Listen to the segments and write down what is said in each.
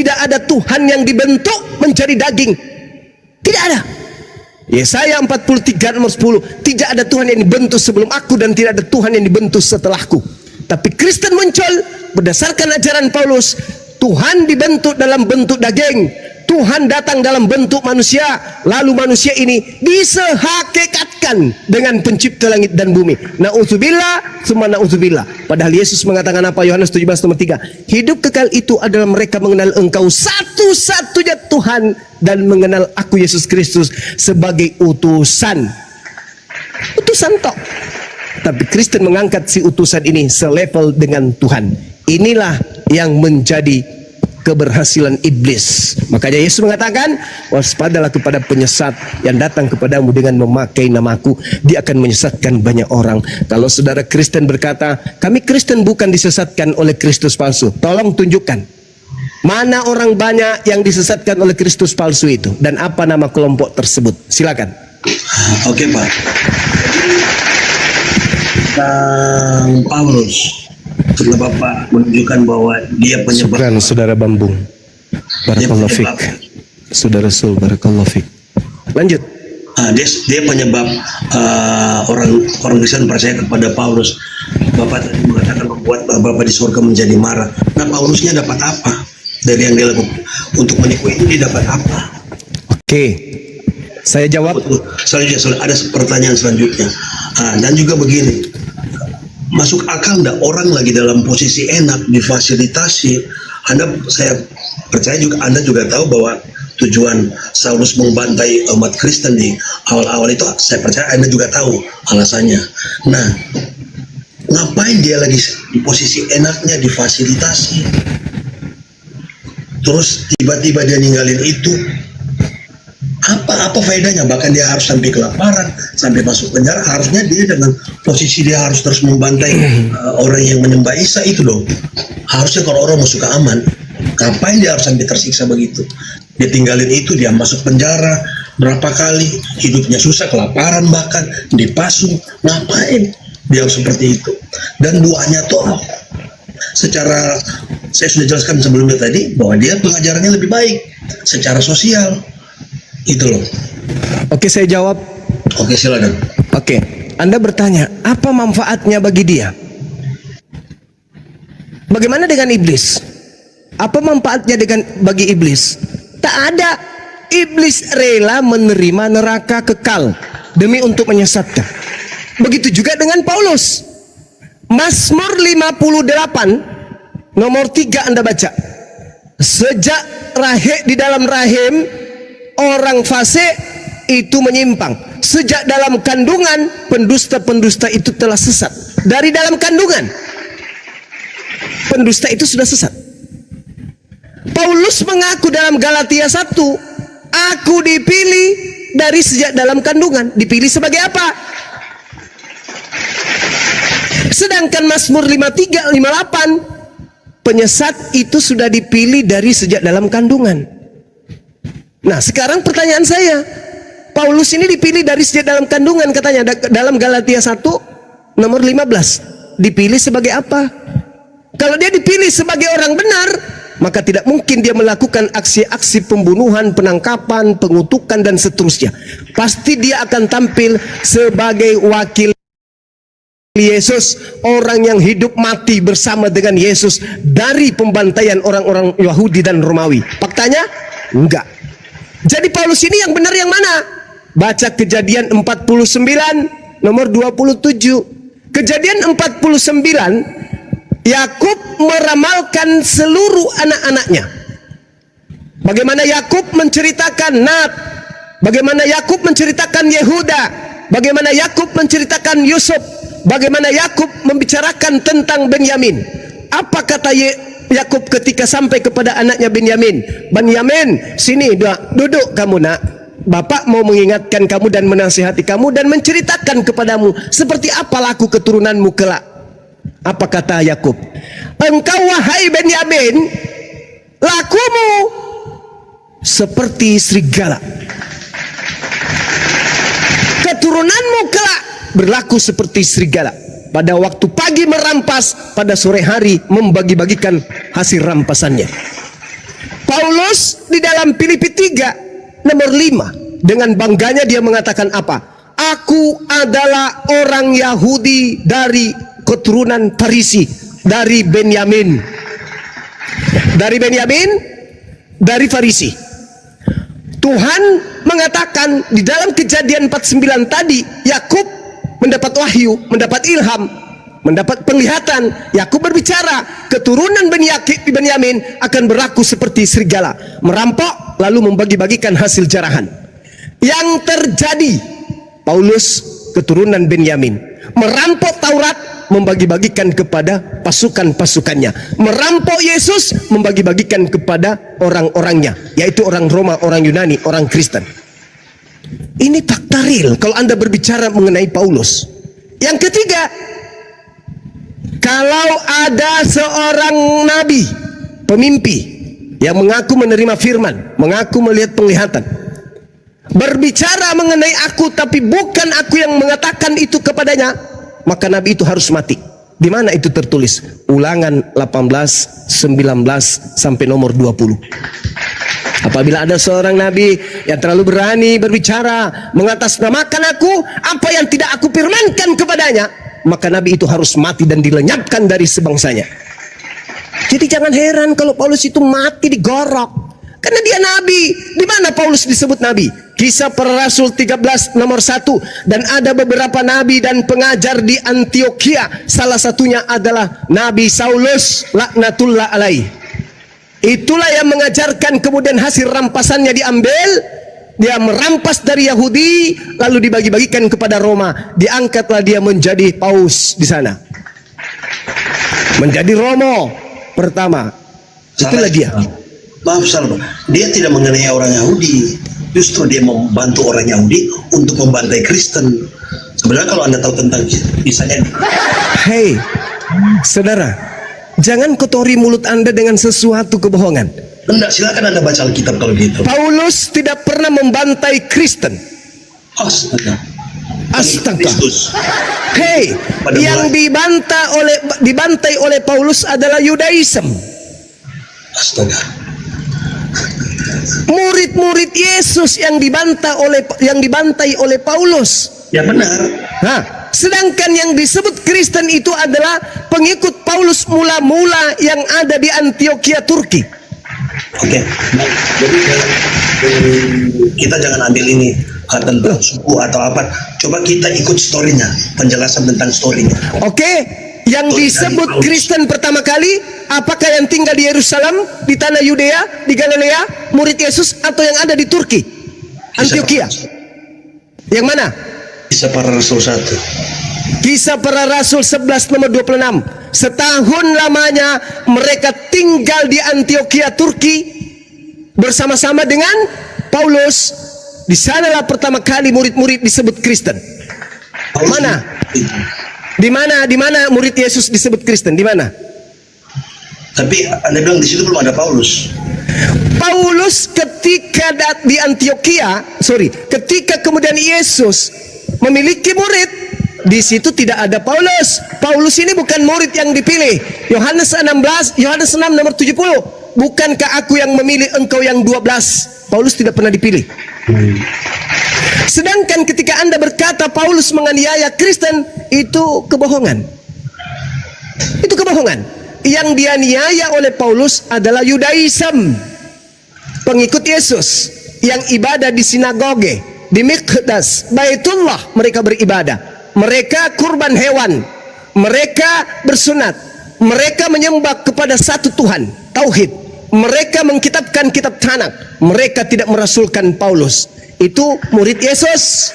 tidak ada Tuhan yang dibentuk menjadi daging. Tidak ada. Yesaya 43 nomor 10, tidak ada Tuhan yang dibentuk sebelum aku dan tidak ada Tuhan yang dibentuk setelahku. Tapi Kristen muncul berdasarkan ajaran Paulus. Tuhan dibentuk dalam bentuk daging, Tuhan datang dalam bentuk manusia, lalu manusia ini disehakikatkan dengan pencipta langit dan bumi. Na'udzubillah, summa na'udzubillah. Padahal Yesus mengatakan apa? Yohanes 17 nomor 3, hidup kekal itu adalah mereka mengenal engkau satu-satunya Tuhan dan mengenal aku Yesus Kristus sebagai utusan. Utusan tok. Tapi Kristen mengangkat si utusan ini selevel dengan Tuhan. Inilah yang menjadi keberhasilan iblis. Makanya Yesus mengatakan, waspadalah kepada penyesat yang datang kepadamu dengan memakai namaku, dia akan menyesatkan banyak orang. Kalau saudara Kristen berkata, kami Kristen bukan disesatkan oleh Kristus palsu, tolong tunjukkan mana orang banyak yang disesatkan oleh Kristus palsu itu, dan apa nama kelompok tersebut. Silakan. Oke Pak. Tentang Paulus, setelah Bapak menunjukkan bahwa dia penyebab. Syukran saudara Bambung. Barakallahu fik. Saudara Sul, barakallahu fik. Lanjut. Dia penyebab orang Kristen percaya kepada Paulus. Bapak tadi mengatakan membuat Bapak di surga menjadi marah. Nah, Paulusnya dapat apa dari yang dia lakukan? Untuk menipu itu dia dapat apa? Oke, saya jawab. Selanjutnya ada pertanyaan selanjutnya. Dan juga begini, masuk akal enggak orang lagi dalam posisi enak difasilitasi? Saya percaya juga Anda juga tahu bahwa tujuan Saulus membantai umat Kristen di awal-awal itu, saya percaya Anda juga tahu alasannya. Nah, ngapain dia lagi di posisi enaknya difasilitasi, terus tiba-tiba dia ninggalin itu? Apa faedahnya? Bahkan dia harus sampai kelaparan, sampai masuk penjara. Harusnya dia dengan posisi dia harus terus membantai orang yang menyembah Isa itu dong. Harusnya kalau orang mau suka aman, ngapain dia harus sampai tersiksa begitu? Dia tinggalin itu, dia masuk penjara berapa kali, hidupnya susah, kelaparan, bahkan dipasung. Ngapain dia harus seperti itu? Dan duanya tuh secara, saya sudah jelaskan sebelumnya tadi bahwa dia pengajarannya lebih baik secara sosial. Itu loh. Oke, saya jawab. Oke, silakan. Oke, Anda bertanya, apa manfaatnya bagi dia? Bagaimana dengan iblis? Apa manfaatnya bagi iblis? Tak ada. Iblis rela menerima neraka kekal demi untuk menyesatkan. Begitu juga dengan Paulus. Mazmur 58 nomor 3 Anda baca. Sejak di dalam rahim orang fasik itu menyimpang. Sejak dalam kandungan pendusta-pendusta itu telah sesat. Dari dalam kandungan pendusta itu sudah sesat. Paulus mengaku dalam Galatia 1, aku dipilih dari sejak dalam kandungan. Dipilih sebagai apa? Sedangkan Mazmur 53, 58, penyesat itu sudah dipilih dari sejak dalam kandungan. Nah, sekarang pertanyaan saya, Paulus ini dipilih dari sejak dalam kandungan katanya dalam Galatia 1 nomor 15. Dipilih sebagai apa? Kalau dia dipilih sebagai orang benar, maka tidak mungkin dia melakukan aksi-aksi pembunuhan, penangkapan, pengutukan dan seterusnya. Pasti dia akan tampil sebagai wakil Yesus, orang yang hidup mati bersama dengan Yesus dari pembantaian orang-orang Yahudi dan Romawi. Faktanya enggak. Jadi Paulus ini yang benar yang mana? Baca Kejadian 49 nomor 27. Kejadian 49, Yakub meramalkan seluruh anak-anaknya. Bagaimana Yakub menceritakan Nat, bagaimana Yakub menceritakan Yehuda, bagaimana Yakub menceritakan Yusuf, bagaimana Yakub membicarakan tentang Benyamin. Apa kata Yakub ketika sampai kepada anaknya Benyamin? Benyamin, sini duduk kamu nak. Bapak mau mengingatkan kamu dan menasihati kamu dan menceritakan kepadamu seperti apa laku keturunanmu kelak. Apa kata Yakub? Engkau wahai Benyamin, lakumu seperti serigala. Keturunanmu kelak berlaku seperti serigala. Pada waktu pagi merampas, pada sore hari membagi-bagikan hasil rampasannya. Paulus di dalam Filipi 3 nomor 5 dengan bangganya dia mengatakan apa? Aku adalah orang Yahudi dari keturunan Farisi, dari Benyamin. Dari Benyamin, dari Farisi. Tuhan mengatakan di dalam Kejadian 49 tadi, Yakub mendapat wahyu, mendapat ilham, mendapat penglihatan. Yakub berbicara, keturunan Benyamin akan berlaku seperti serigala, merampok lalu membagi-bagikan hasil jarahan. Yang terjadi, Paulus keturunan Benyamin merampok Taurat, membagi-bagikan kepada pasukan-pasukannya, merampok Yesus, membagi-bagikan kepada orang-orangnya, yaitu orang Roma, orang Yunani, orang Kristen. Ini fakta real kalau Anda berbicara mengenai Paulus. Yang ketiga, kalau ada seorang nabi, pemimpi yang mengaku menerima firman, mengaku melihat penglihatan, berbicara mengenai aku tapi bukan aku yang mengatakan itu kepadanya, maka nabi itu harus mati. Di mana itu tertulis? Ulangan 18, 19 sampai nomor 20. Apabila ada seorang nabi yang terlalu berani berbicara mengatasnamakan aku, apa yang tidak aku firmankan kepadanya, maka nabi itu harus mati dan dilenyapkan dari sebangsanya. Jadi jangan heran kalau Paulus itu mati digorok, karena dia nabi. Di mana Paulus disebut nabi? Kisah Para Rasul 13 nomor 1. Dan ada beberapa nabi dan pengajar di Antioquia. Salah satunya adalah Nabi Saulus laknatullah alaih. Itulah yang mengajarkan, kemudian hasil rampasannya diambil. Dia merampas dari Yahudi lalu dibagi-bagikan kepada Roma. Diangkatlah dia menjadi paus di sana. Menjadi Romo pertama. Itulah dia. Maaf salah, dia tidak mengenai orang Yahudi, justru dia membantu orang Yahudi untuk membantai Kristen. Sebenarnya kalau Anda tahu tentang kisahnya. Hei, saudara, jangan kotori mulut Anda dengan sesuatu kebohongan. Enggak, silakan Anda baca Alkitab kalau gitu. Paulus tidak pernah membantai Kristen. Astaga. Astaga. Hei, yang dibantai oleh Paulus adalah Yudaism. Astaga. Murid-murid Yesus yang dibantai oleh Paulus. Ya benar. Nah, sedangkan yang disebut Kristen itu adalah pengikut Paulus mula-mula yang ada di Antioquia, Turki. Oke. Nah, jadi kita jangan ambil ini tentang suku atau apa. Coba kita ikut storynya, penjelasan tentang storynya. Oke. Yang disebut Kristen pertama kali, apakah yang tinggal di Yerusalem, di tanah Yudea, di Galilea, murid Yesus, atau yang ada di Turki, Antioquia? Yang mana? Kisah Para Rasul 1. Kisah Para Rasul 11 nomor 26. Setahun lamanya mereka tinggal di Antioquia, Turki, bersama-sama dengan Paulus. Di sanalah pertama kali murid-murid disebut Kristen. Mana? Di mana murid Yesus disebut Kristen? Di mana? Tapi Anda bilang di situ belum ada Paulus. Paulus ketika di Antioquia, ketika kemudian Yesus memiliki murid, di situ tidak ada Paulus. Paulus ini bukan murid yang dipilih. Yohanes 6 nomor 70. Bukankah aku yang memilih engkau yang 12? Paulus tidak pernah dipilih. Sedangkan ketika Anda berkata Paulus menganiaya Kristen, itu kebohongan. Itu kebohongan. Yang dianiaya oleh Paulus adalah Yudaism, pengikut Yesus yang ibadah di sinagoge, di Miqdas, Baitullah. Mereka beribadah, mereka kurban hewan, mereka bersunat, mereka menyembah kepada satu Tuhan, tauhid. Mereka mengkitabkan kitab Tanakh. Mereka tidak merasulkan Paulus. Itu murid Yesus.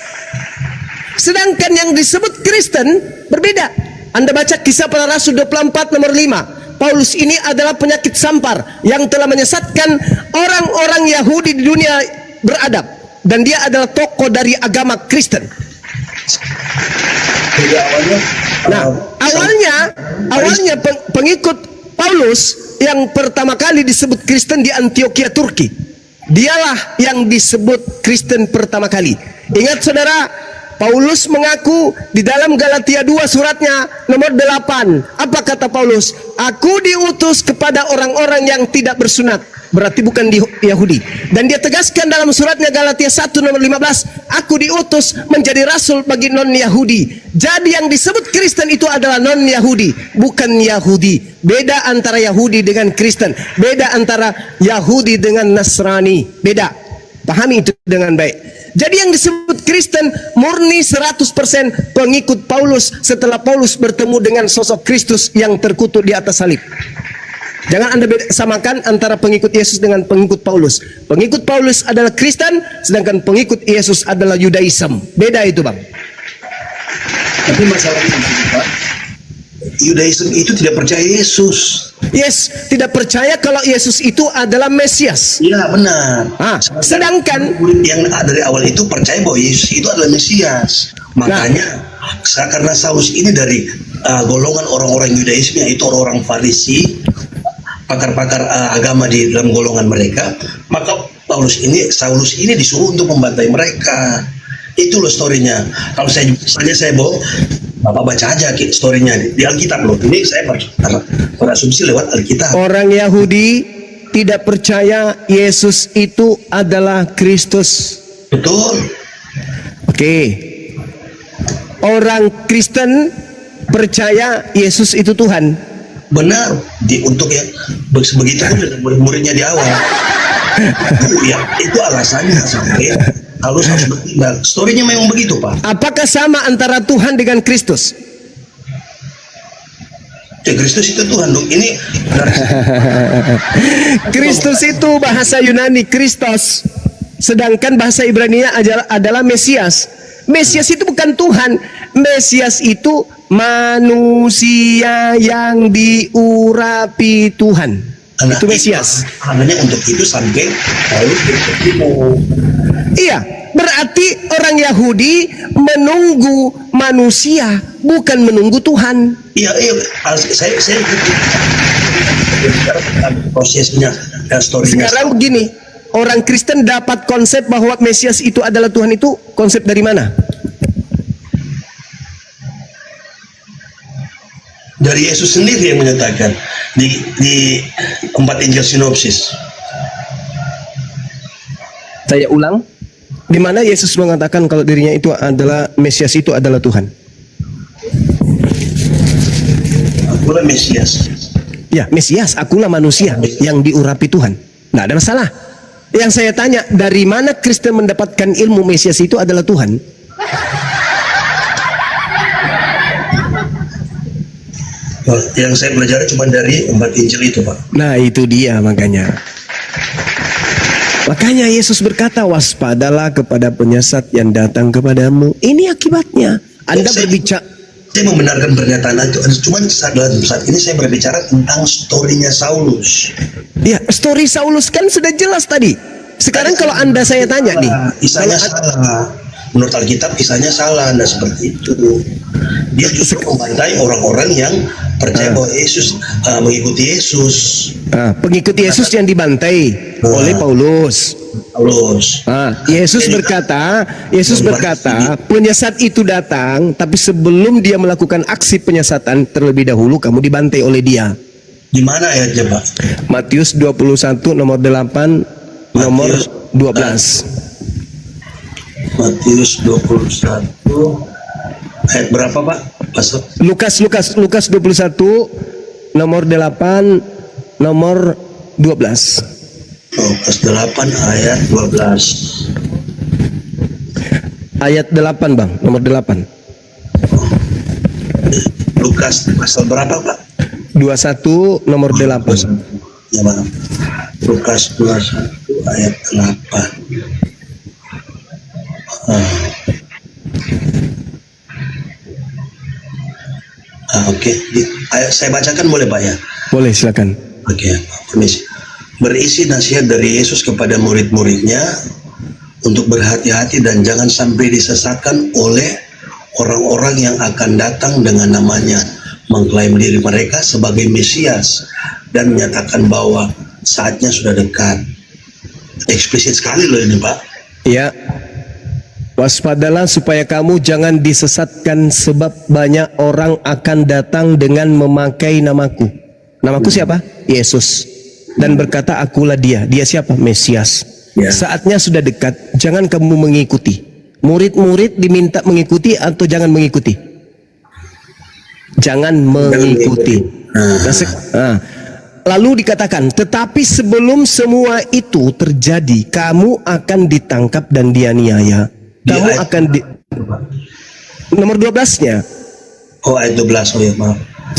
Sedangkan yang disebut Kristen berbeda. Anda baca Kisah Para Rasul 24 nomor 5. Paulus ini adalah penyakit sampar yang telah menyesatkan orang-orang Yahudi di dunia beradab, dan dia adalah tokoh dari agama Kristen. Nah, awalnya pengikut Paulus yang pertama kali disebut Kristen di Antioquia, Turki. Dialah yang disebut Kristen pertama kali. Ingat saudara, Paulus mengaku di dalam Galatia 2 suratnya nomor 8. Apa kata Paulus? Aku diutus kepada orang-orang yang tidak bersunat, berarti bukan Yahudi. Dan dia tegaskan dalam suratnya Galatia 1 nomor 15, aku diutus menjadi rasul bagi non-Yahudi. Jadi yang disebut Kristen itu adalah non-Yahudi, bukan Yahudi. Beda antara Yahudi dengan Kristen, beda antara Yahudi dengan Nasrani, beda. Pahami itu dengan baik. Jadi yang disebut Kristen murni 100% pengikut Paulus setelah Paulus bertemu dengan sosok Kristus yang terkutuk di atas salib. Jangan Anda samakan antara pengikut Yesus dengan pengikut Paulus. Pengikut Paulus adalah Kristen, sedangkan pengikut Yesus adalah Yudaism. Beda itu, Bang. Tapi masalahnya Pak, Yudaism itu tidak percaya Yesus. Yes, tidak percaya kalau Yesus itu adalah Mesias. Iya benar. Sedangkan murid yang dari awal itu percaya bahwa Yesus itu adalah Mesias. Makanya karena Saulus ini dari golongan orang-orang Yudaisme, yaitu orang-orang Farisi, pakar-pakar agama di dalam golongan mereka, maka Saulus ini disuruh untuk membantai mereka. Itu loh storynya. Kalau saya bawa, Bapak baca aja storynya di Alkitab loh. Ini saya berasumsi lewat Alkitab. Orang Yahudi tidak percaya Yesus itu adalah Kristus. Betul. Oke. Orang Kristen percaya Yesus itu Tuhan. Benar. Untuk yang begitu pun dengan murid-muridnya di awal. Itu alasannya sampai harus bertindak. Storynya memang begitu, Pak. Apakah sama antara Tuhan dengan Kristus? Kristus itu Tuhan dong. Ini Kristus itu bahasa Yunani Kristos, sedangkan bahasa Ibrani adalah Mesias. Mesias itu bukan Tuhan. Mesias itu manusia yang diurapi Tuhan. Itu Mesias. Makanya untuk itu sampai Paulus bertemu. Iya, berarti orang Yahudi menunggu manusia, bukan menunggu Tuhan. Iya, saya prosesnya dan storynya. Sekarang begini, orang Kristen dapat konsep bahwa Mesias itu adalah Tuhan itu konsep dari mana? Dari Yesus sendiri yang menyatakan di 4 Injil sinopsis. Saya ulang, di mana Yesus mengatakan kalau dirinya itu adalah Mesias itu adalah Tuhan. Akulah Mesias. Ya, Mesias, akulah manusia yang diurapi Tuhan. Nggak ada masalah. Yang saya tanya, dari mana Kristen mendapatkan ilmu Mesias itu adalah Tuhan? Yang saya pelajari cuma dari 4 Injil itu, Pak. Nah, itu dia makanya. Makanya Yesus berkata, waspadalah kepada penyesat yang datang kepadamu. Ini akibatnya. Anda berbicara. Saya membenarkan pernyataan itu. Cuma saat ini saya berbicara tentang storynya Saulus. Ya, story Saulus kan sudah jelas tadi. Sekarang kalau Anda saya tanya nih. Kisahnya salah. Menurut Alkitab kisahnya salah. Nah seperti itu. Dia justru membantai orang-orang yang percaya bahwa Yesus mengikuti Yesus. Pengikut Yesus yang dibantai oleh Paulus. Yesus berkata, penyesat itu datang, tapi sebelum dia melakukan aksi penyesatan terlebih dahulu kamu dibantai oleh dia. Di mana ayatnya, Pak? Matius 21 nomor 8 nomor 12. Matius 21 ayat berapa, Pak? Pasal Lukas 21 nomor 8 nomor 12. Lukas 8 ayat 12. Ayat 8, Bang, nomor 8. Lukas pasal berapa, Pak? 21 nomor 8. Ya, Pak. Lukas 21 ayat 8. Oke. Saya bacakan boleh, Pak ya? Boleh, silakan. Oke, permisi. Berisi nasihat dari Yesus kepada murid-muridnya untuk berhati-hati dan jangan sampai disesatkan oleh orang-orang yang akan datang dengan namanya, mengklaim diri mereka sebagai Mesias dan menyatakan bahwa saatnya sudah dekat. Eksplisit sekali loh ini, Pak. Ya. Waspadalah supaya kamu jangan disesatkan sebab banyak orang akan datang dengan memakai namaku. Namaku siapa? Yesus. dan berkata, akulah dia. Dia siapa? Mesias. Ya. Saatnya sudah dekat, jangan kamu mengikuti. Murid-murid diminta mengikuti atau jangan mengikuti? Jangan mengikuti. Lalu dikatakan, tetapi sebelum semua itu terjadi, kamu akan ditangkap dan dianiaya. Kamu akan nomor 12-nya. Oh, ayat 12. Oh ya, maaf.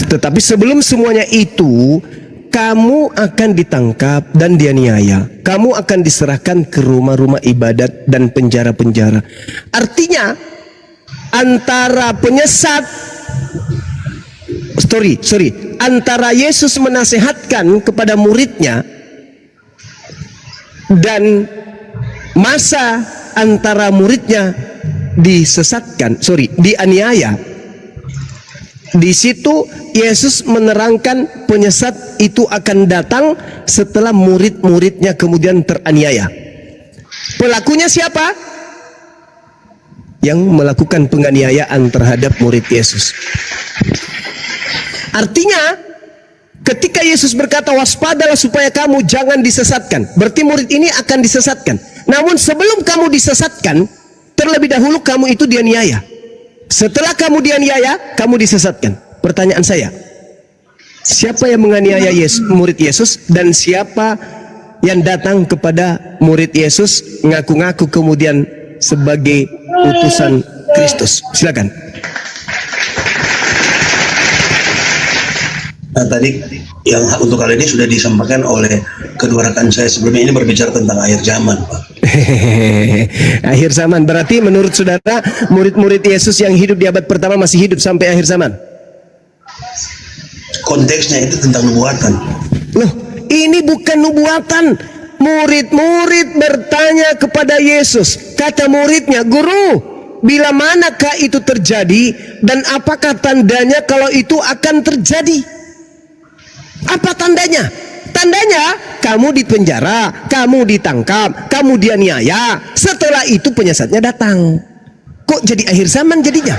Tetapi sebelum semuanya itu, kamu akan ditangkap dan dianiaya. Kamu akan diserahkan ke rumah-rumah ibadat dan penjara-penjara. Artinya, antara penyesat, antara Yesus menasehatkan kepada muridnya dan masa antara muridnya dianiaya. Di situ Yesus menerangkan penyesat itu akan datang setelah murid-muridnya kemudian teraniaya. Pelakunya siapa? Yang melakukan penganiayaan terhadap murid Yesus. Artinya, ketika Yesus berkata, waspadalah supaya kamu jangan disesatkan, berarti murid ini akan disesatkan. Namun sebelum kamu disesatkan, terlebih dahulu kamu itu dianiaya. Setelah kamu dianiaya, kamu disesatkan. Pertanyaan saya, siapa yang menganiaya murid Yesus, dan siapa yang datang kepada murid Yesus ngaku-ngaku kemudian sebagai utusan Kristus? Silakan. Nah, tadi yang untuk kali ini sudah disampaikan oleh kedua rekan saya sebelumnya, ini berbicara tentang akhir zaman, Pak. Akhir zaman berarti menurut saudara murid-murid Yesus yang hidup di abad pertama masih hidup sampai akhir zaman? Konteksnya itu tentang nubuatan. Loh, ini bukan nubuatan. Murid-murid bertanya kepada Yesus. Kata muridnya, Guru, bila manakah itu terjadi dan apakah tandanya kalau itu akan terjadi? Apa tandanya? Tandanya kamu dipenjara, kamu ditangkap, kamu dianiaya. Setelah itu penyesatnya datang. Kok jadi akhir zaman jadinya?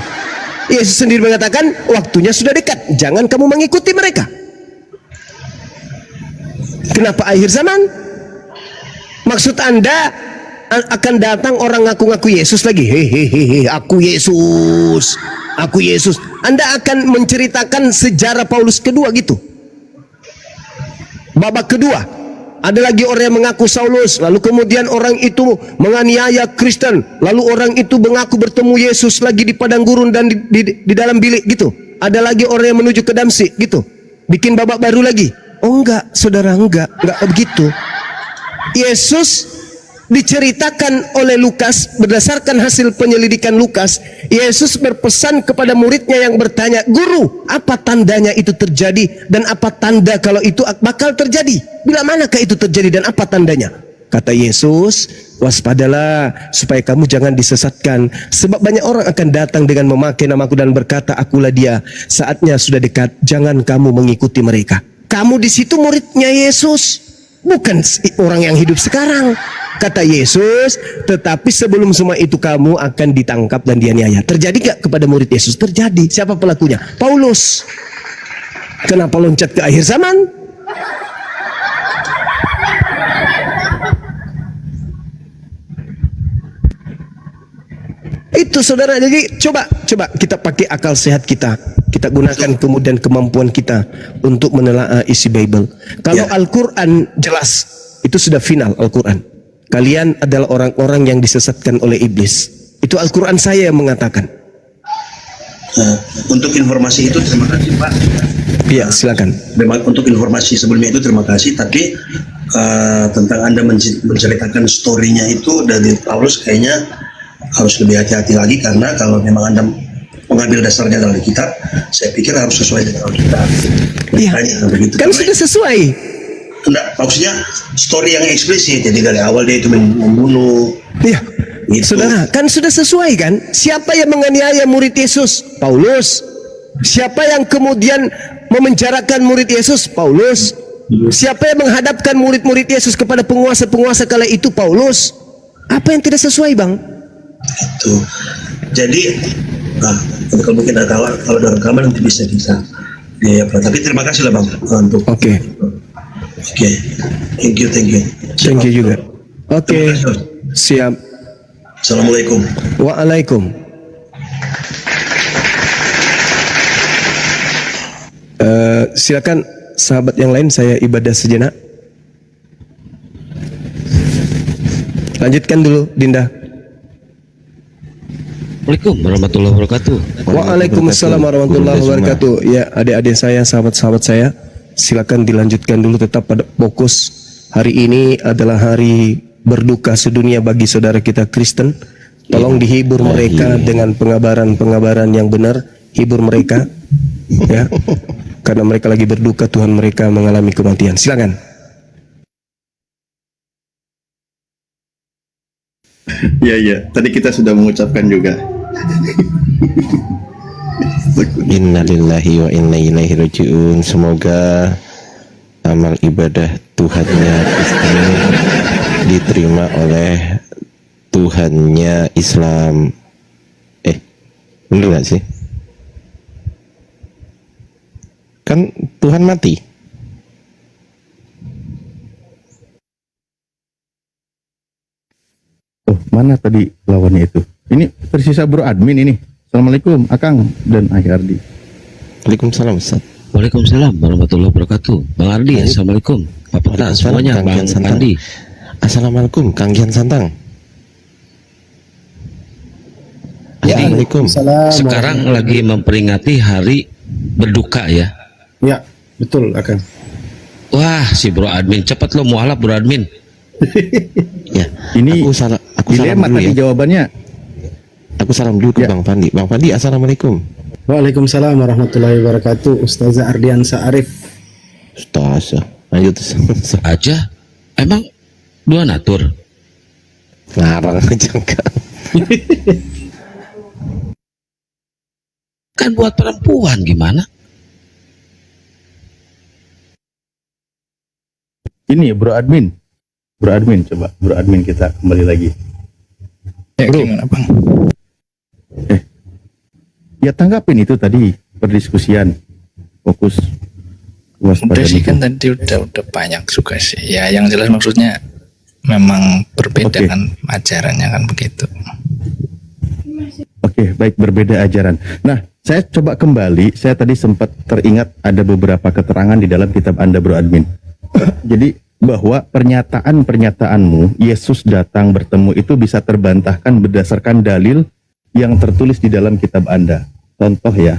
Yesus sendiri mengatakan waktunya sudah dekat, jangan kamu mengikuti mereka. Kenapa akhir zaman? Maksud Anda akan datang orang ngaku-ngaku Yesus lagi? Hehehe, aku Yesus, aku Yesus. Anda akan menceritakan sejarah Paulus kedua gitu? Babak kedua, ada lagi orang yang mengaku Saulus, lalu kemudian orang itu menganiaya Kristen, lalu orang itu mengaku bertemu Yesus lagi di padang gurun dan di dalam bilik gitu. Ada lagi orang yang menuju ke Damsik gitu, bikin babak baru lagi. Oh enggak, saudara, enggak begitu. Yesus diceritakan oleh Lukas berdasarkan hasil penyelidikan Lukas. Yesus berpesan kepada muridnya yang bertanya, Guru, apa tandanya itu terjadi dan apa tanda kalau itu bakal terjadi? Bila manakah itu terjadi dan apa tandanya? Kata Yesus, waspadalah supaya kamu jangan disesatkan, sebab banyak orang akan datang dengan memakai namaku dan berkata, akulah dia. Saatnya sudah dekat, jangan kamu mengikuti mereka. Kamu di situ muridnya Yesus, bukan orang yang hidup sekarang. Kata Yesus, tetapi sebelum semua itu kamu akan ditangkap dan dianiaya. Terjadi gak kepada murid Yesus? Terjadi. Siapa pelakunya? Paulus. Kenapa loncat ke akhir zaman? Itu saudara. Jadi coba kita pakai akal sehat kita. Kita gunakan kemudian kemampuan kita untuk menelaah isi Bible. Kalau Al-Quran jelas, itu sudah final Al-Quran. Kalian adalah orang-orang yang disesatkan oleh iblis. Itu Al-Quran saya yang mengatakan. Untuk informasi itu terima kasih, Pak. Iya, silakan. Untuk informasi sebelumnya itu terima kasih. Tapi tentang Anda menceritakan story-nya itu dari Paulus, kayaknya harus lebih hati-hati lagi, karena kalau memang Anda mengambil dasarnya dari kitab, saya pikir harus sesuai dengan Alkitab. Iya, kan sudah sesuai. Enggak, maksudnya story yang eksplisit. Jadi dari awal dia itu membunuh. Iya, gitu. Saudara, kan sudah sesuai kan? Siapa yang menganiaya murid Yesus? Paulus. Siapa yang kemudian memenjarakan murid Yesus? Paulus. Siapa yang menghadapkan murid-murid Yesus kepada penguasa-penguasa kala itu? Paulus. Apa yang tidak sesuai, Bang? Itu. Jadi, kalau mungkin kalau ada rekaman nanti bisa. Ya, tapi terima kasih lah, Bang, untuk. Oke. Oke, thank you. Thank you juga. Oke, Terima kasih, Ustaz. siap. Assalamualaikum. Waalaikum. Silakan sahabat yang lain, saya ibadah sejenak. Lanjutkan dulu, Dinda. Assalamualaikum warahmatullahi wabarakatuh. Waalaikumsalam warahmatullahi wabarakatuh. Ya, adik-adik saya, sahabat-sahabat saya, silakan dilanjutkan dulu, tetap pada fokus. Hari ini adalah hari berduka sedunia bagi saudara kita Kristen. Tolong dihibur mereka dengan pengabaran-pengabaran yang benar. Hibur mereka, ya, karena mereka lagi berduka, Tuhan mereka mengalami kematian. Silakan. Iya. Tadi kita sudah mengucapkan juga. Innalillahi wa inna ilaihi rajiun. Semoga amal ibadah Tuhannya Kristen diterima oleh Tuhannya Islam. Bener gak sih? Kan Tuhan mati. Oh, mana tadi lawannya itu? Ini tersisa bro admin ini. Assalamualaikum Akang dan Ardi. Waalaikumsalam Ustaz. Waalaikumsalam warahmatullahi wabarakatuh. Bang Ardi, assalamualaikum. Bapak semuanya, Kang Bang Gian Santang. Ardi. Assalamualaikum Kang Gian Santang. Assalamualaikum. Sekarang lagi memperingati hari berduka ya. Ya, betul akan. Wah, si bro admin cepat lo mualaf bro admin. Ya, Ini aku salam dilema dulu tadi ya. jawabannya. Aku salam dulu ke Ya. Bang Pandi. Bang Pandi, assalamualaikum. Waalaikumsalam warahmatullahi wabarakatuh. Ustazah Ardiansa Arif. Ustaz, lanjut. Aja, emang dua natur. Ngarang aja enggak. Kan buat perempuan gimana? Ini bro admin. Bro admin, coba bro admin kita kembali lagi. Ya, Bro. gimana Bang? Ya tanggapin itu tadi perdiskusian. Fokus Udah kewaspadaan sih itu. kan tadi udah banyak juga sih. Ya yang jelas maksudnya memang berbeda Oke. kan ajarannya kan begitu. Oke, baik, berbeda ajaran. Nah, saya coba kembali. Saya tadi sempat teringat ada beberapa keterangan di dalam kitab Anda, Bro Admin. Jadi, bahwa pernyataan-pernyataanmu, Yesus datang bertemu itu bisa terbantahkan berdasarkan dalil yang tertulis di dalam kitab Anda. Contoh ya,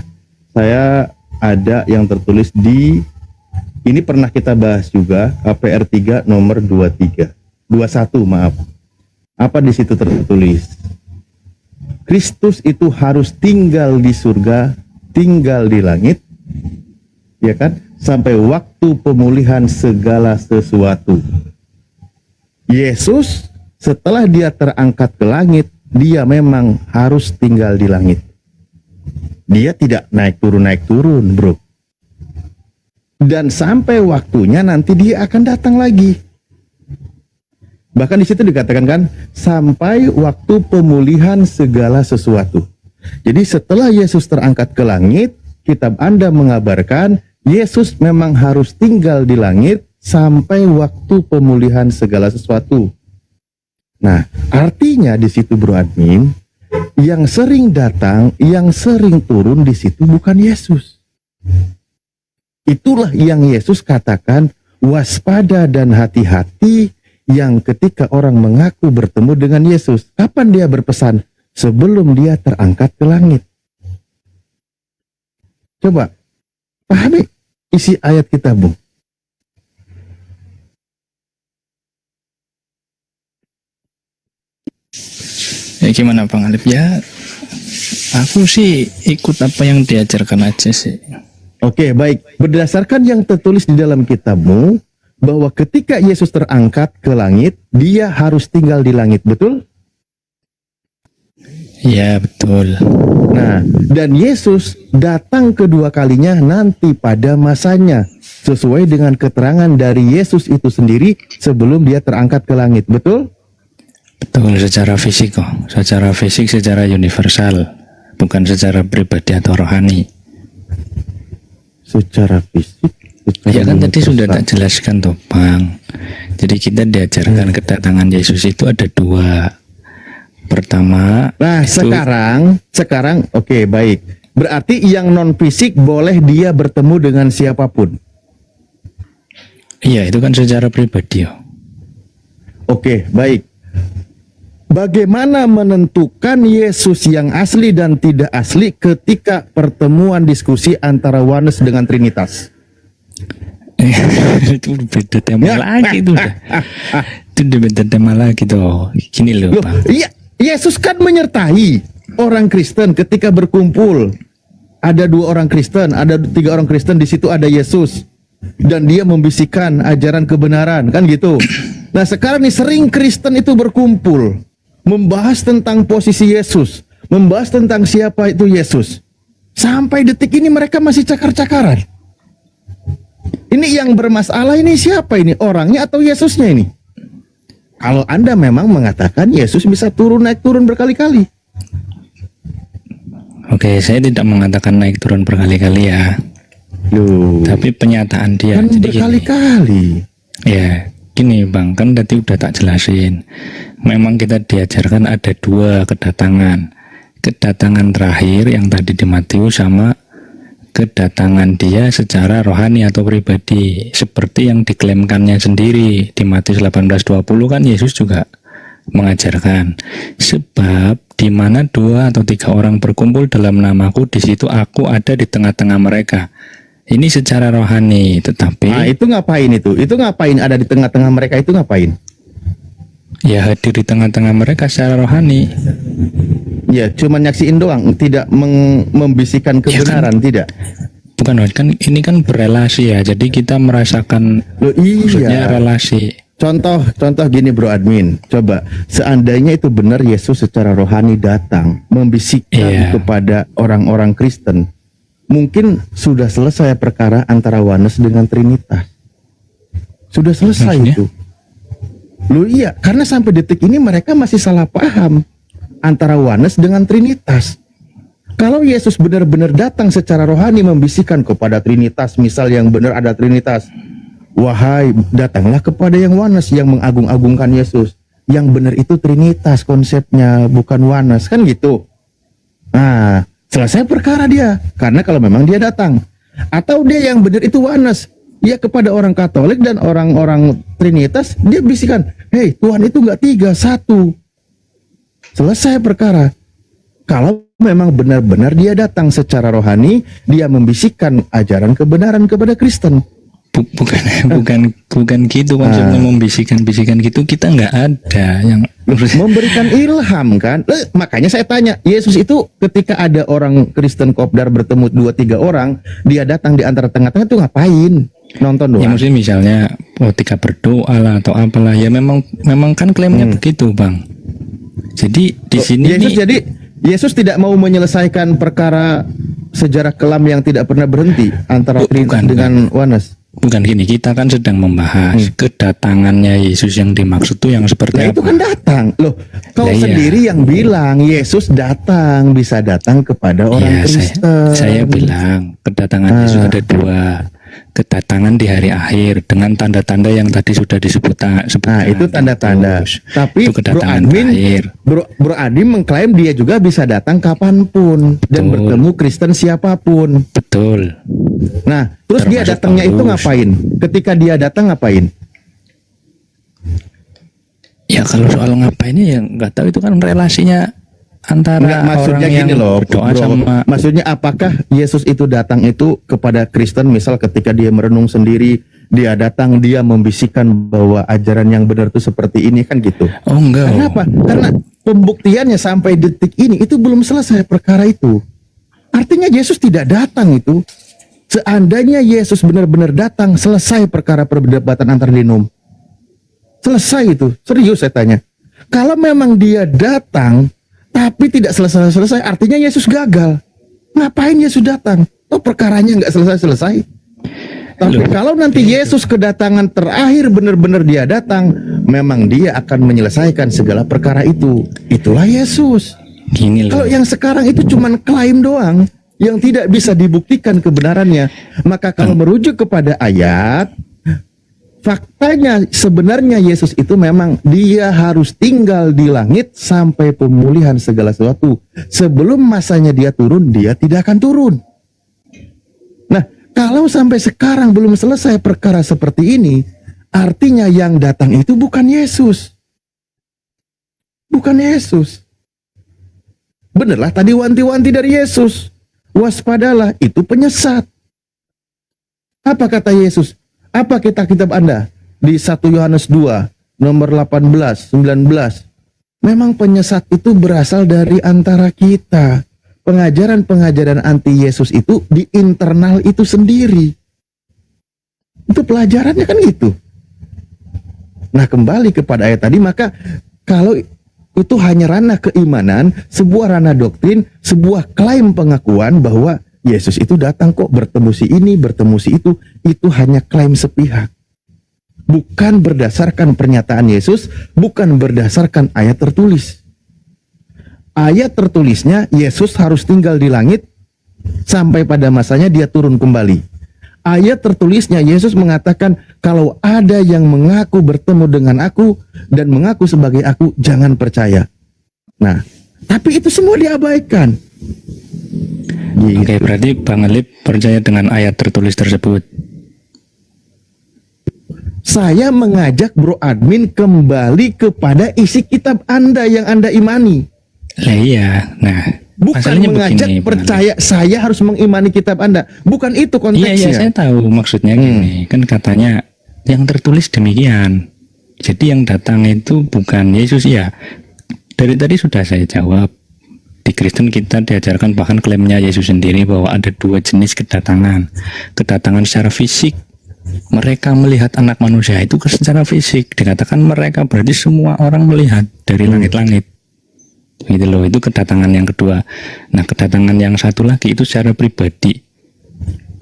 saya ada yang tertulis di, ini pernah kita bahas juga, KPR 3 nomor 21, maaf. Apa di situ tertulis? Kristus itu harus tinggal di surga, tinggal di langit, ya kan? Sampai waktu pemulihan segala sesuatu. Yesus setelah dia terangkat ke langit, dia memang harus tinggal di langit. Dia tidak naik turun, bro. Dan sampai waktunya nanti dia akan datang lagi. Bahkan di situ dikatakan kan, sampai waktu pemulihan segala sesuatu. Jadi setelah Yesus terangkat ke langit, kitab Anda mengabarkan Yesus memang harus tinggal di langit sampai waktu pemulihan segala sesuatu. Nah, artinya di situ Bro Admin, yang sering datang, yang sering turun di situ bukan Yesus. Itulah yang Yesus katakan, waspada dan hati-hati. Yang ketika orang mengaku bertemu dengan Yesus, kapan dia berpesan? Sebelum dia terangkat ke langit. Coba pahami isi ayat kita, Bung. Ya gimana Bang Alif ya? Aku sih ikut apa yang diajarkan aja sih. Oke, baik. Berdasarkan yang tertulis di dalam kitabmu, bahwa ketika Yesus terangkat ke langit, dia harus tinggal di langit, betul? Ya betul. Nah, dan Yesus datang kedua kalinya nanti pada masanya, sesuai dengan keterangan dari Yesus itu sendiri sebelum dia terangkat ke langit, betul? Betul secara fisik kok. Secara fisik, secara universal. Bukan secara pribadi atau rohani. Secara fisik, Ya kan tadi sudah tak jelaskan toh Bang. Jadi kita diajarkan kedatangan Yesus itu ada dua. Pertama, Nah, itu, sekarang oke, baik. Berarti yang non fisik boleh dia bertemu dengan siapapun. iya itu kan secara pribadi. Oke, baik. Bagaimana menentukan Yesus yang asli dan tidak asli ketika pertemuan diskusi antara Oneness dengan Trinitas? Itu beda tema lagi itu udah. Itu udah beda tema lagi tuh. Gini loh Loh, Bang. iya, Yesus kan menyertai orang Kristen ketika berkumpul. Ada 2 orang Kristen, ada 3 orang Kristen, di situ ada Yesus. Dan dia membisikkan ajaran kebenaran, kan gitu. Nah, sekarang nih sering Kristen itu berkumpul, membahas tentang posisi Yesus, membahas tentang siapa itu Yesus. Sampai detik ini mereka masih cakar-cakaran. Ini yang bermasalah ini siapa ini? Orangnya atau Yesusnya ini? Kalau Anda memang mengatakan Yesus bisa turun naik turun berkali-kali. Oke, saya tidak mengatakan naik turun berkali-kali ya. Loh, Tapi penyataan dia. kan Jadi gini, berkali-kali. ya gini Bang, kan tadi udah tak jelasin. Memang kita diajarkan ada 2 kedatangan. Kedatangan terakhir yang tadi di Matius sama kedatangan dia secara rohani atau pribadi, seperti yang diklaimkannya sendiri di Matius 18:20 kan Yesus juga mengajarkan, sebab di mana 2 atau 3 orang berkumpul dalam namaku, di situ aku ada di tengah-tengah mereka. Ini secara rohani, tetapi Nah, itu ngapain itu? Itu ngapain ada di tengah-tengah mereka itu ngapain? ya hadir di tengah-tengah mereka secara rohani. Ya, cuma nyaksiin doang, tidak membisikkan kebenaran, tidak. Bukan kan ini kan berelasi ya, jadi kita merasakan Loh, maksudnya iya. relasi. Contoh gini Bro Admin, coba seandainya itu benar Yesus secara rohani datang membisikkan Iya. kepada orang-orang Kristen, mungkin sudah selesai perkara antara Oneness dengan Trinitas. Sudah selesai Maksudnya? itu. Loh iya, karena sampai detik ini mereka masih salah paham antara Oneness dengan Trinitas. Kalau Yesus benar-benar datang secara rohani membisikkan kepada Trinitas, misal yang benar ada Trinitas, wahai datanglah kepada yang Oneness yang mengagung-agungkan Yesus. Yang benar itu Trinitas konsepnya, bukan Oneness, kan gitu. Nah, selesai perkara dia, karena kalau memang dia datang. Atau dia yang benar itu Oneness, ya kepada orang Katolik dan orang-orang Trinitas, dia bisikan, hei Tuhan itu nggak 3, 1. Selesai perkara. Kalau memang benar-benar dia datang secara rohani, dia membisikkan ajaran kebenaran kepada Kristen. Bukan gitu konsepnya membisikkan gitu, kita nggak ada yang Memberikan ilham kan. Makanya saya tanya, Yesus itu ketika ada orang Kristen kopdar bertemu 2-3 orang, dia datang di antara tengah-tengah itu ngapain? Nonton ya doang. maksudnya misalnya ketika berdoa lah atau apalah ya memang kan klaimnya begitu Bang. Jadi di sini Yesus nih jadi Yesus tidak mau menyelesaikan perkara sejarah kelam yang tidak pernah berhenti antara Trinitas bukan. dengan Oneness. bukan gini, kita kan sedang membahas kedatangannya Yesus yang dimaksud tuh yang seperti Nah apa. itu kan datang. Loh, kau Lah iya. sendiri yang bilang Yesus datang, bisa datang kepada orang Iya, Kristen. saya bilang kedatangan Yesus ada 2. Kedatangan di hari akhir dengan tanda-tanda yang tadi sudah disebutkan. Nah, itu tanda-tanda. Tapi itu Bro kedatangan Admin, terakhir. Bro Admin mengklaim dia juga bisa datang kapanpun dan Betul. bertemu Kristen siapapun. Betul. Nah, terus dia Termasuk datangnya itu Paulus. ngapain? Ketika dia datang ngapain? Ya kalau soal ngapainnya ya nggak tahu, itu kan relasinya antara Enggak, maksudnya orang yang gini loh, berdoa Bro. sama. Maksudnya apakah Yesus itu datang itu kepada Kristen, misal ketika dia merenung sendiri, dia datang, dia membisikkan bahwa ajaran yang benar itu seperti ini, kan gitu. Oh enggak. Kenapa? Karena pembuktiannya sampai detik ini itu belum selesai perkara itu. Artinya Yesus tidak datang itu. Seandainya Yesus benar-benar datang, selesai perkara perdebatan antar denom. Selesai itu. Serius saya tanya. Kalau memang dia datang tapi tidak selesai-selesai, artinya Yesus gagal. Ngapain Yesus datang? Oh, perkaranya nggak selesai-selesai. Tapi kalau nanti Yesus kedatangan terakhir benar-benar dia datang, memang dia akan menyelesaikan segala perkara itu. Itulah Yesus. Gini loh. Kalau yang sekarang itu cuman klaim doang. yang tidak bisa dibuktikan kebenarannya. Maka kalau merujuk kepada ayat, faktanya sebenarnya Yesus itu memang dia harus tinggal di langit sampai pemulihan segala sesuatu. Sebelum masanya dia turun, dia tidak akan turun. Nah, kalau sampai sekarang belum selesai perkara seperti ini, artinya yang datang itu bukan Yesus. Bukan Yesus. Benerlah tadi wanti-wanti dari Yesus. Waspadalah, itu penyesat. Apa kata Yesus? Apa kitab Anda? Di 1 Yohanes 2, nomor 18, 19. Memang penyesat itu berasal dari antara kita. Pengajaran-pengajaran anti Yesus itu di internal itu sendiri. Itu pelajarannya kan gitu. Nah, kembali kepada ayat tadi, maka kalau itu hanya ranah keimanan, sebuah ranah doktrin, sebuah klaim pengakuan bahwa Yesus itu datang kok bertemu si ini, bertemu si itu hanya klaim sepihak. Bukan berdasarkan pernyataan Yesus, bukan berdasarkan ayat tertulis. Ayat tertulisnya Yesus harus tinggal di langit sampai pada masanya dia turun kembali. Ayat tertulisnya Yesus mengatakan kalau ada yang mengaku bertemu dengan aku dan mengaku sebagai aku, jangan percaya. Nah, tapi itu semua diabaikan. Oke, berarti Bang Alip percaya dengan ayat tertulis tersebut. Saya mengajak Bro Admin kembali kepada isi kitab Anda yang Anda imani. Lah iya, nah Bukan masalahnya mengajak begini, Bang percaya saya harus mengimani kitab Anda. Bukan itu Alip. Iya, konteksnya. saya tahu maksudnya gini. Kan katanya yang tertulis demikian. Jadi yang datang itu bukan Yesus ya. Dari tadi sudah saya jawab. Di Kristen kita diajarkan, bahkan klaimnya Yesus sendiri, bahwa ada dua jenis kedatangan. Kedatangan secara fisik. Mereka melihat anak manusia itu secara fisik. Dikatakan mereka berarti semua orang melihat dari langit-langit. Gitu loh, itu kedatangan yang kedua. Nah, kedatangan yang satu lagi itu secara pribadi.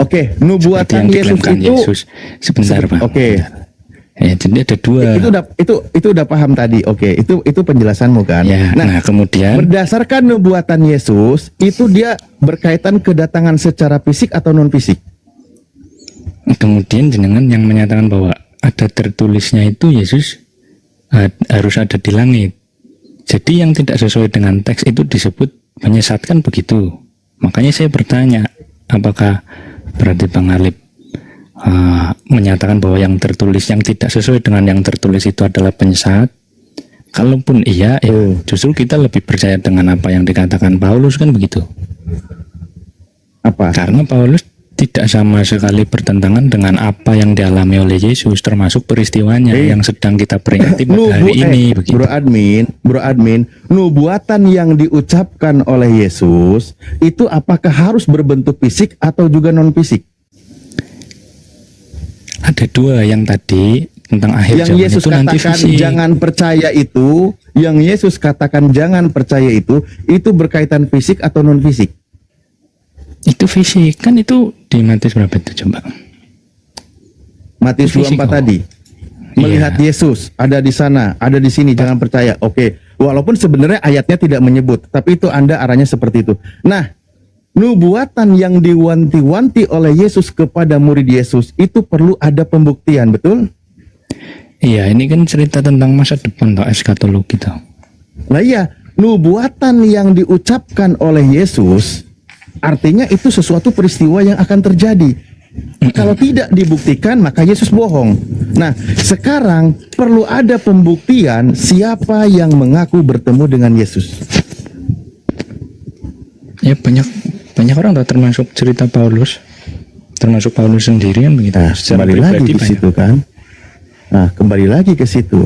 Oke, Seperti nubuatan yang Yesus diklaimkan itu Yesus. Sebentar, Pak. Oke. Ya, jadi ada dua. Itu udah paham tadi. Oke, itu penjelasanmu kan. Ya, nah kemudian berdasarkan nubuatan Yesus, itu dia berkaitan kedatangan secara fisik atau non fisik. Kemudian jenengan yang menyatakan bahwa ada tertulisnya itu Yesus harus ada di langit. Jadi yang tidak sesuai dengan teks itu disebut menyesatkan, begitu. Makanya saya bertanya, apakah berarti Bang Alip menyatakan bahwa yang tertulis yang tidak sesuai dengan yang tertulis itu adalah penyesat? Kalaupun iya, justru kita lebih percaya dengan apa yang dikatakan Paulus, kan begitu. Apa? Karena Paulus tidak sama sekali bertentangan dengan apa yang dialami oleh Yesus, termasuk peristiwanya yang sedang kita peringati pada hari ini. Begitu. Bro Admin, nubuatan yang diucapkan oleh Yesus itu apakah harus berbentuk fisik atau juga non fisik? Ada dua yang tadi tentang akhir Yang zaman Yesus itu nanti katakan fisik. jangan percaya itu, yang Yesus katakan jangan percaya itu berkaitan fisik atau non fisik? Itu fisik, kan itu di Matius berapa itu coba? Matius Itu fisik 24 kok. tadi. Melihat Iya. Yesus ada di sana, ada di sini, jangan percaya. Oke, walaupun sebenarnya ayatnya tidak menyebut, tapi itu Anda arahnya seperti itu. Nah, nubuatan yang diwanti-wanti oleh Yesus kepada murid Yesus itu perlu ada pembuktian, betul? Iya, ini kan cerita tentang masa depan atau eskatologi toh. Nah iya, nubuatan yang diucapkan oleh Yesus artinya itu sesuatu peristiwa yang akan terjadi. Kalau tidak dibuktikan, maka Yesus bohong. Nah, sekarang perlu ada pembuktian siapa yang mengaku bertemu dengan Yesus. Ya banyak orang tak termasuk cerita Paulus, termasuk Paulus sendiri kan begitu. Nah, Secara kembali lagi pribadi ke banyak. situ kan. Nah, kembali lagi ke situ.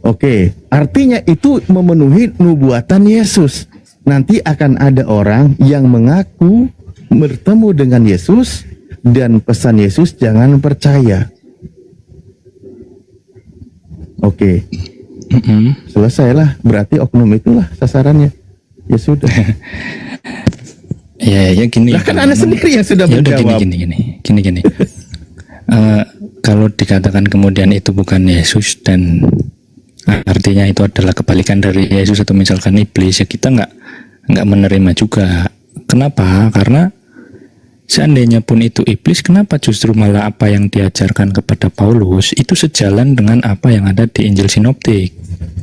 Oke, artinya itu memenuhi nubuatan Yesus. Nanti akan ada orang yang mengaku bertemu dengan Yesus dan pesan Yesus jangan percaya. Oke, selesailah. Berarti oknum itulah sasarannya. Ya sudah. Ya gini. Lah kan kalau Anda memang- sendiri yang sudah ya udah menjawab. gini. Kalau dikatakan kemudian itu bukan Yesus dan artinya itu adalah kebalikan dari Yesus atau misalkan iblis, ya kita nggak menerima juga. Kenapa? Karena Seandainya pun itu iblis, kenapa justru malah apa yang diajarkan kepada Paulus itu sejalan dengan apa yang ada di Injil Sinoptik?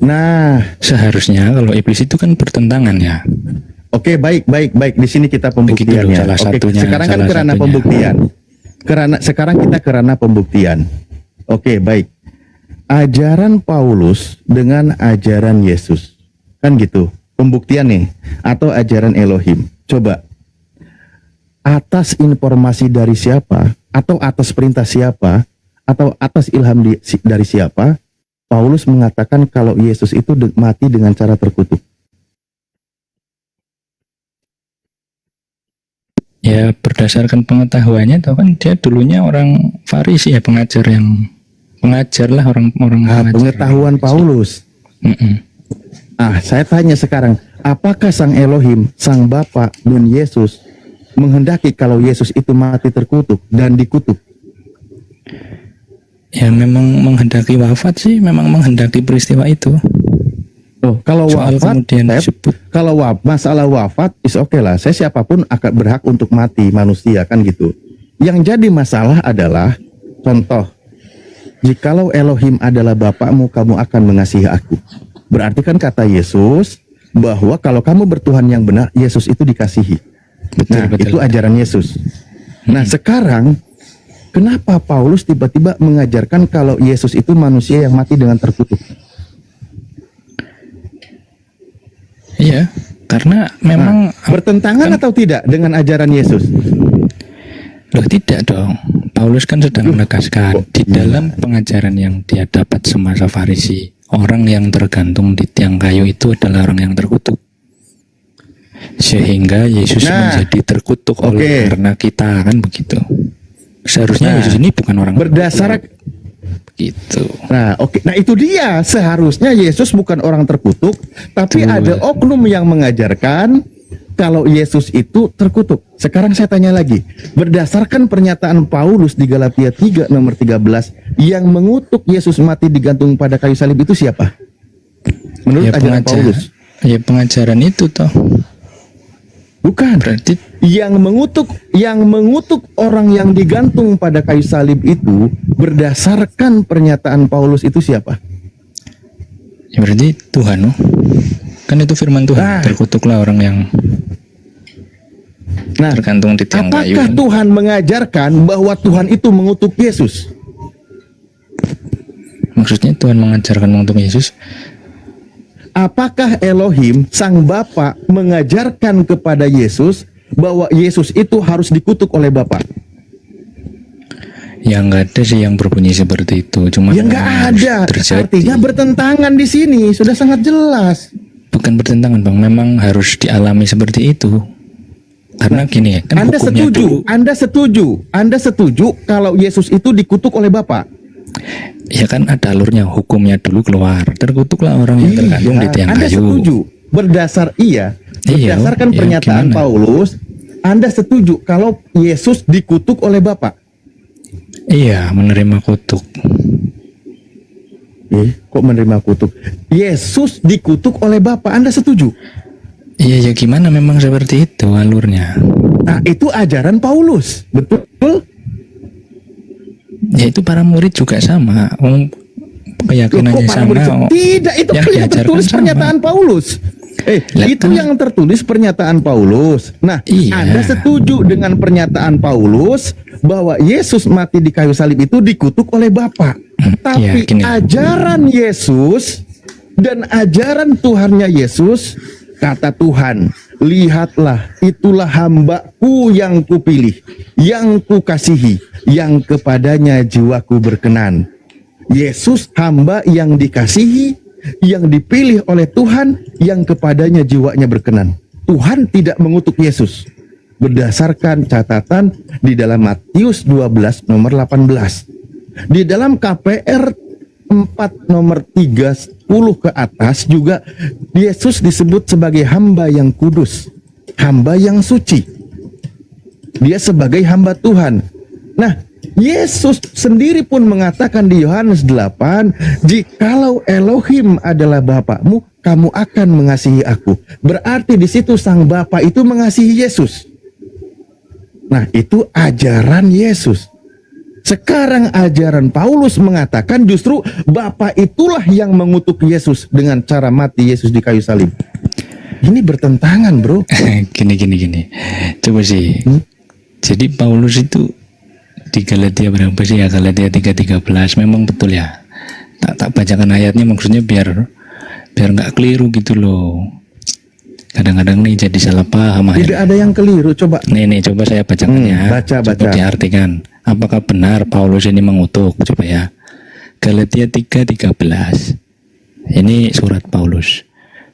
Nah, Seharusnya kalau iblis itu kan bertentangan ya. oke, baik. Di sini kita Begitu loh, pembuktiannya. salah Oke, satunya, sekarang kan salah kerana satunya. pembuktian. Sekarang kita kerana pembuktian. Oke, baik. Ajaran Paulus dengan ajaran Yesus. Kan gitu. Pembuktian nih. Atau ajaran Elohim. Coba. Atas informasi dari siapa? Atau atas perintah siapa? Atau atas ilham dari siapa? Paulus mengatakan kalau Yesus itu mati dengan cara terkutuk. Ya berdasarkan pengetahuannya, tahu kan dia dulunya orang Farisi ya, pengajar lah orang-orang pengajar. Pengetahuan Paulus. Mm-mm. Saya tanya sekarang, apakah Sang Elohim, Sang Bapa dan Yesus menghendaki kalau Yesus itu mati terkutuk dan dikutuk? Ya memang menghendaki wafat sih, memang menghendaki peristiwa itu. Kalau Soal wafat, kemudian disebut. masalah wafat is oke lah. Saya siapapun akan berhak untuk mati, manusia kan gitu. Yang jadi masalah adalah contoh, jikalau Elohim adalah Bapakmu, kamu akan mengasihi aku. Berarti kan kata Yesus bahwa kalau kamu bertuhan yang benar, Yesus itu dikasihi. Itu ajaran Yesus. Nah, sekarang kenapa Paulus tiba-tiba mengajarkan kalau Yesus itu manusia yang mati dengan terkutuk? Iya, karena memang Bertentangan atau tidak dengan ajaran Yesus? loh tidak dong. Paulus kan sedang menegaskan di dalam pengajaran yang dia dapat semasa Farisi, orang yang tergantung di tiang kayu itu adalah orang yang terkutuk. Sehingga Yesus menjadi terkutuk oleh karena kita, kan begitu. Seharusnya Yesus ini bukan orang berdasarkan gitu. Nah, itu dia. Seharusnya Yesus bukan orang terkutuk, tapi ada oknum yang mengajarkan kalau Yesus itu terkutuk. Sekarang saya tanya lagi, berdasarkan pernyataan Paulus di Galatia 3 nomor 13, yang mengutuk Yesus mati digantung pada kayu salib itu siapa? Menurut ajaran Paulus. Ya pengajaran itu toh. Bukan. Berarti yang mengutuk orang yang digantung pada kayu salib itu berdasarkan pernyataan Paulus itu siapa? ya berarti Tuhan, oh. Kan itu firman Tuhan. Terkutuklah orang yang tergantung di tiang kayu. Apakah Tuhan mengajarkan bahwa Tuhan itu mengutuk Yesus? Maksudnya Tuhan mengajarkan mengutuk Yesus? Apakah Elohim, Sang Bapa, mengajarkan kepada Yesus bahwa Yesus itu harus dikutuk oleh Bapa? Ya nggak ada sih yang berbunyi seperti itu. Cuma ya nggak ada. Artinya bertentangan di sini. Sudah sangat jelas. Bukan bertentangan, Bang. Memang harus dialami seperti itu. Karena gini ya, kan Anda hukumnya setuju? dulu. Anda setuju kalau Yesus itu dikutuk oleh Bapa? Ya kan ada alurnya, hukumnya dulu keluar. Terkutuklah orang yang tergantung di tiang Anda kayu. setuju? Berdasarkan pernyataan gimana? Paulus, Anda setuju kalau Yesus dikutuk oleh Bapa? Iya, menerima kutuk. Kok menerima kutuk? Yesus dikutuk oleh Bapa, Anda setuju? Iya, ya gimana, memang seperti itu alurnya. Nah, itu ajaran Paulus, betul? Ya itu para murid juga sama. Keyakinannya sama. Tidak, itu yang yang tertulis sama. pernyataan Paulus. Itu kan, yang tertulis pernyataan Paulus. Nah, iya. Anda setuju dengan pernyataan Paulus bahwa Yesus mati di kayu salib itu dikutuk oleh Bapa. Tapi ajaran Yesus dan ajaran Tuhannya Yesus, kata Tuhan, lihatlah, itulah hamba-Ku yang Kupilih, yang Kukasihi, yang kepadanya jiwaku berkenan. Yesus hamba yang dikasihi, yang dipilih oleh Tuhan, yang kepadanya jiwanya berkenan. Tuhan tidak mengutuk Yesus. Berdasarkan catatan di dalam Matius 12 nomor 18. Di dalam KPR 4 nomor 30 ke atas juga Yesus disebut sebagai hamba yang kudus, hamba yang suci. Dia sebagai hamba Tuhan. Nah, Yesus sendiri pun mengatakan di Yohanes 8, jikalau Elohim adalah Bapakmu, kamu akan mengasihi aku. Berarti di situ Sang Bapa itu mengasihi Yesus. Nah, itu ajaran Yesus. Sekarang ajaran Paulus mengatakan justru Bapa itulah yang mengutuk Yesus dengan cara mati Yesus di kayu salib. Ini bertentangan, bro. Gini. Coba sih. Jadi Paulus itu di Galatia berapa sih ya? Galatia 3:13 memang betul ya. Tak bacakan ayatnya maksudnya biar nggak keliru gitu loh. Kadang-kadang nih jadi salah paham. Tidak ada yang keliru, coba. Nih coba saya bacakan ya. Baca. Coba diartikan. Apakah benar Paulus ini mengutuk? Coba ya. Galatia 3:13. Ini surat Paulus.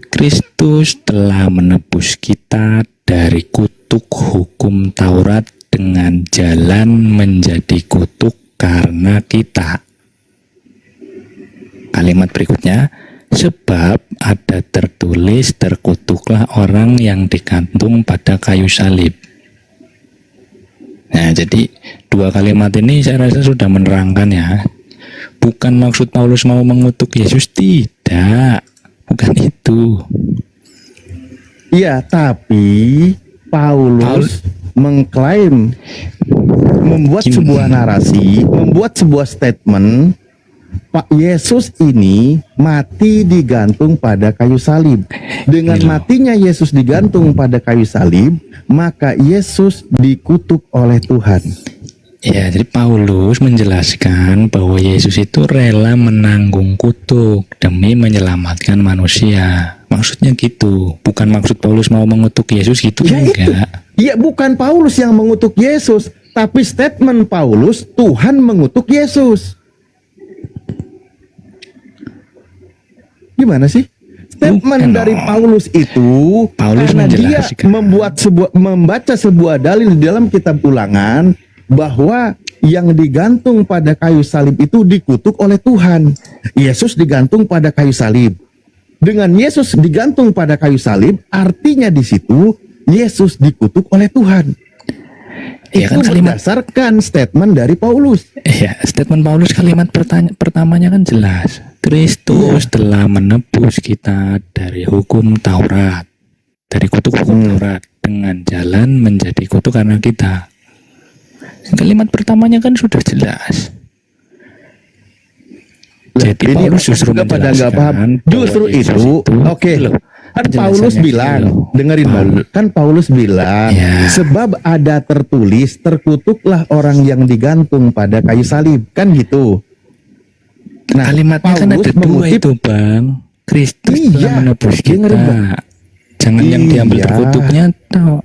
Kristus telah menebus kita dari kutuk hukum Taurat dengan jalan menjadi kutuk karena kita. Kalimat berikutnya, sebab ada tertulis terkutuklah orang yang digantung pada kayu salib. Nah, jadi dua kalimat ini saya rasa sudah menerangkan ya. Bukan maksud Paulus mau mengutuk Yesus, tidak. Bukan itu. Iya, tapi Paulus mengklaim, membuat sebuah narasi, membuat sebuah statement, Pak Yesus ini mati digantung pada kayu salib. Dengan matinya Yesus digantung pada kayu salib, maka Yesus dikutuk oleh Tuhan. Ya, jadi Paulus menjelaskan bahwa Yesus itu rela menanggung kutuk demi menyelamatkan manusia. Maksudnya gitu. Bukan maksud Paulus mau mengutuk Yesus gitu, Ya enggak. Iya, bukan Paulus yang mengutuk Yesus, tapi statement Paulus, Tuhan mengutuk Yesus. Gimana sih? Statement dari Paulus itu, Paulus karena dia menjelaskan. membaca sebuah dalil di dalam kitab Ulangan bahwa yang digantung pada kayu salib itu dikutuk oleh Tuhan. Yesus digantung pada kayu salib. Dengan Yesus digantung pada kayu salib, artinya di situ Yesus dikutuk oleh Tuhan. Ya Itu kan kalimat berdasarkan statement dari Paulus. ya, statement Paulus kalimat pertamanya kan jelas. Kristus telah menebus kita dari hukum Taurat. Dari kutuk hukum Taurat dengan jalan menjadi kutuk karena kita. Kalimat pertamanya kan sudah jelas. Jadi Ini Paulus justru juga pada nggak paham. menjelaskan Justru bahwa Yesus itu, oke. loh, Kan Paulus penjelasannya bilang, gitu loh. dengerin Paulus. Kan Paulus bilang, Ya. sebab ada tertulis, terkutuklah orang yang digantung pada kayu salib. Kan gitu. Nah, Kalimatnya kan ada dua mengutip- itu, Bang. Kristus Iya, telah menebus dengerin, kita. Bang. Jangan yang diambil Iya. terkutuknya toh.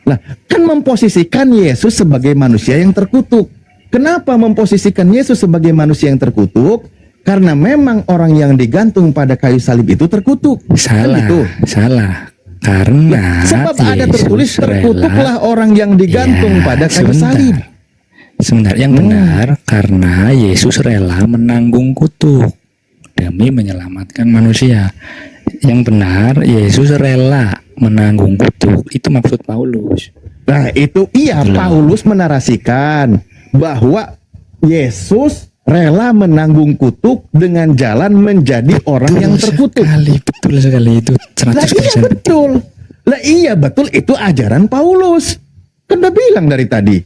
Nah, kan memposisikan Yesus sebagai manusia yang terkutuk. Kenapa memposisikan Yesus sebagai manusia yang terkutuk? Karena memang orang yang digantung pada kayu salib itu terkutuk. Salah, Kan gitu. salah. Karena Sebab ada Yesus tertulis terkutuklah orang yang digantung Ya, pada kayu sebentar. salib. Sebentar, yang benar karena Yesus rela menanggung kutuk demi menyelamatkan manusia. Yang benar Yesus rela menanggung kutuk. Itu maksud Paulus. Nah, itu iya, Betul. Paulus menarasikan bahwa Yesus rela menanggung kutuk dengan jalan menjadi orang yang terkutuk. Betul sekali itu Lah iya 100% betul. Lah iya betul, itu ajaran Paulus. Kan udah bilang dari tadi.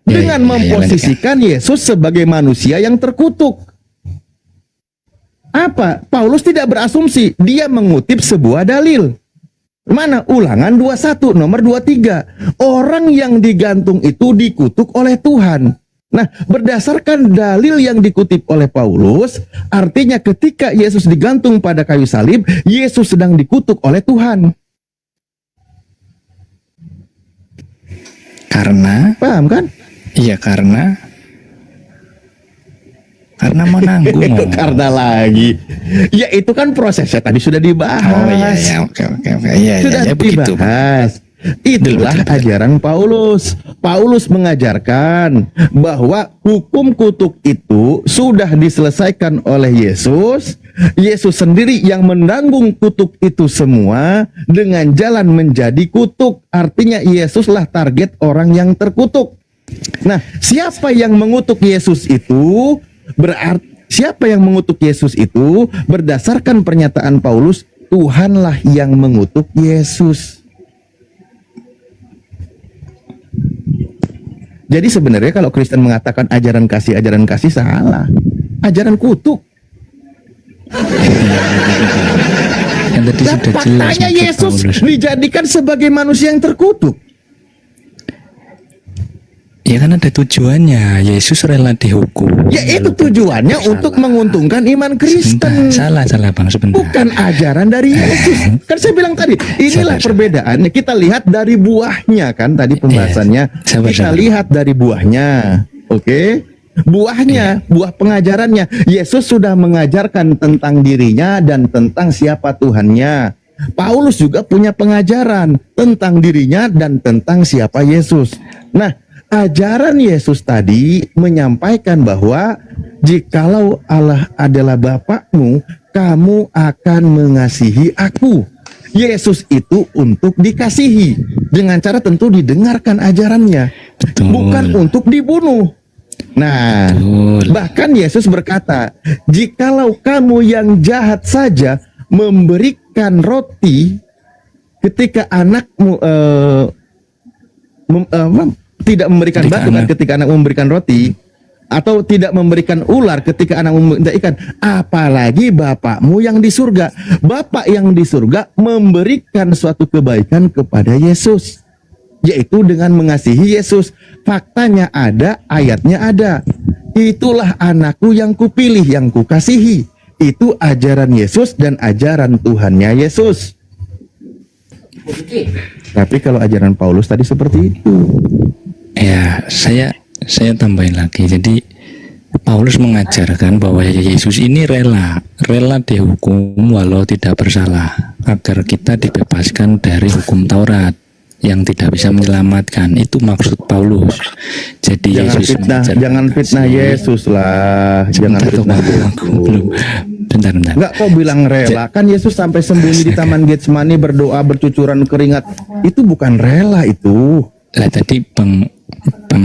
Ya, Dengan ya, ya, memposisikan Yesus sebagai manusia yang terkutuk. Apa? Paulus tidak berasumsi, dia mengutip sebuah dalil. Mana? Ulangan 21 nomor 23. Orang yang digantung itu dikutuk oleh Tuhan. Nah, berdasarkan dalil yang dikutip oleh Paulus, artinya ketika Yesus digantung pada kayu salib, Yesus sedang dikutuk oleh Tuhan. Karena Paham kan? iya karena menanggung. Itu karena lagi. Ya itu kan prosesnya tadi sudah dibahas. Oh iya ya, oke. Iya, Sudah ya, begitu. dibahas. Itulah Betul. ajaran Paulus. Paulus mengajarkan bahwa hukum kutuk itu sudah diselesaikan oleh Yesus. Yesus sendiri yang menanggung kutuk itu semua dengan jalan menjadi kutuk. Artinya Yesuslah target orang yang terkutuk. Nah, siapa yang mengutuk Yesus itu? Berarti siapa yang mengutuk Yesus itu? Berdasarkan pernyataan Paulus, Tuhanlah yang mengutuk Yesus. Jadi sebenarnya kalau Kristen mengatakan ajaran kasih salah. Ajaran kutuk. Yang tadi Dan sudah jelas faktanya maksud Yesus Paulus. dijadikan sebagai manusia yang terkutuk. Ya kan ada tujuannya. Yesus rela dihukum. Ya itu walaupun tujuannya tidak untuk bersalah. menguntungkan iman Kristen. Sebentar, salah Bang, sebentar. Bukan ajaran dari Yesus. Kan saya bilang tadi, inilah Sabar. perbedaannya. Kita lihat dari buahnya kan tadi pembahasannya. Sabar. Kita lihat dari buahnya. Oke? Buahnya, buah pengajarannya. Yesus sudah mengajarkan tentang dirinya dan tentang siapa Tuhannya. Paulus juga punya pengajaran tentang dirinya dan tentang siapa Yesus. Nah, ajaran Yesus tadi menyampaikan bahwa jikalau Allah adalah Bapakmu, kamu akan mengasihi aku. Yesus itu untuk dikasihi. Dengan cara tentu didengarkan ajarannya. Betul. Bukan untuk dibunuh. Nah, Betul. bahkan Yesus berkata, jikalau kamu yang jahat saja memberikan roti ketika anakmu tidak memberikan Ketika batu kan anak- ketika anak memberikan roti, atau tidak memberikan ular ketika anak meminta ikan, apalagi Bapakmu yang di surga. Bapak yang di surga memberikan suatu kebaikan kepada Yesus, yaitu dengan mengasihi Yesus. Faktanya ada, ayatnya ada. Itulah anakku yang kupilih, yang kukasihi. Itu ajaran Yesus dan ajaran Tuhannya Yesus. Tapi kalau ajaran Paulus tadi seperti itu. Ya, saya tambahin lagi. Jadi Paulus mengajarkan bahwa Yesus ini rela dihukum walau tidak bersalah agar kita dibebaskan dari hukum Taurat yang tidak bisa menyelamatkan. Itu maksud Paulus. Jadi Yesus mengajarkan Jangan fitnah kasih. Yesus lah. Jangan fitnah Yesus. Belum. Bentar. Enggak, kok bilang rela? Kan Yesus sampai sembunyi di Taman Getsemani berdoa bercucuran keringat. Itu bukan rela itu. Lah tadi Bang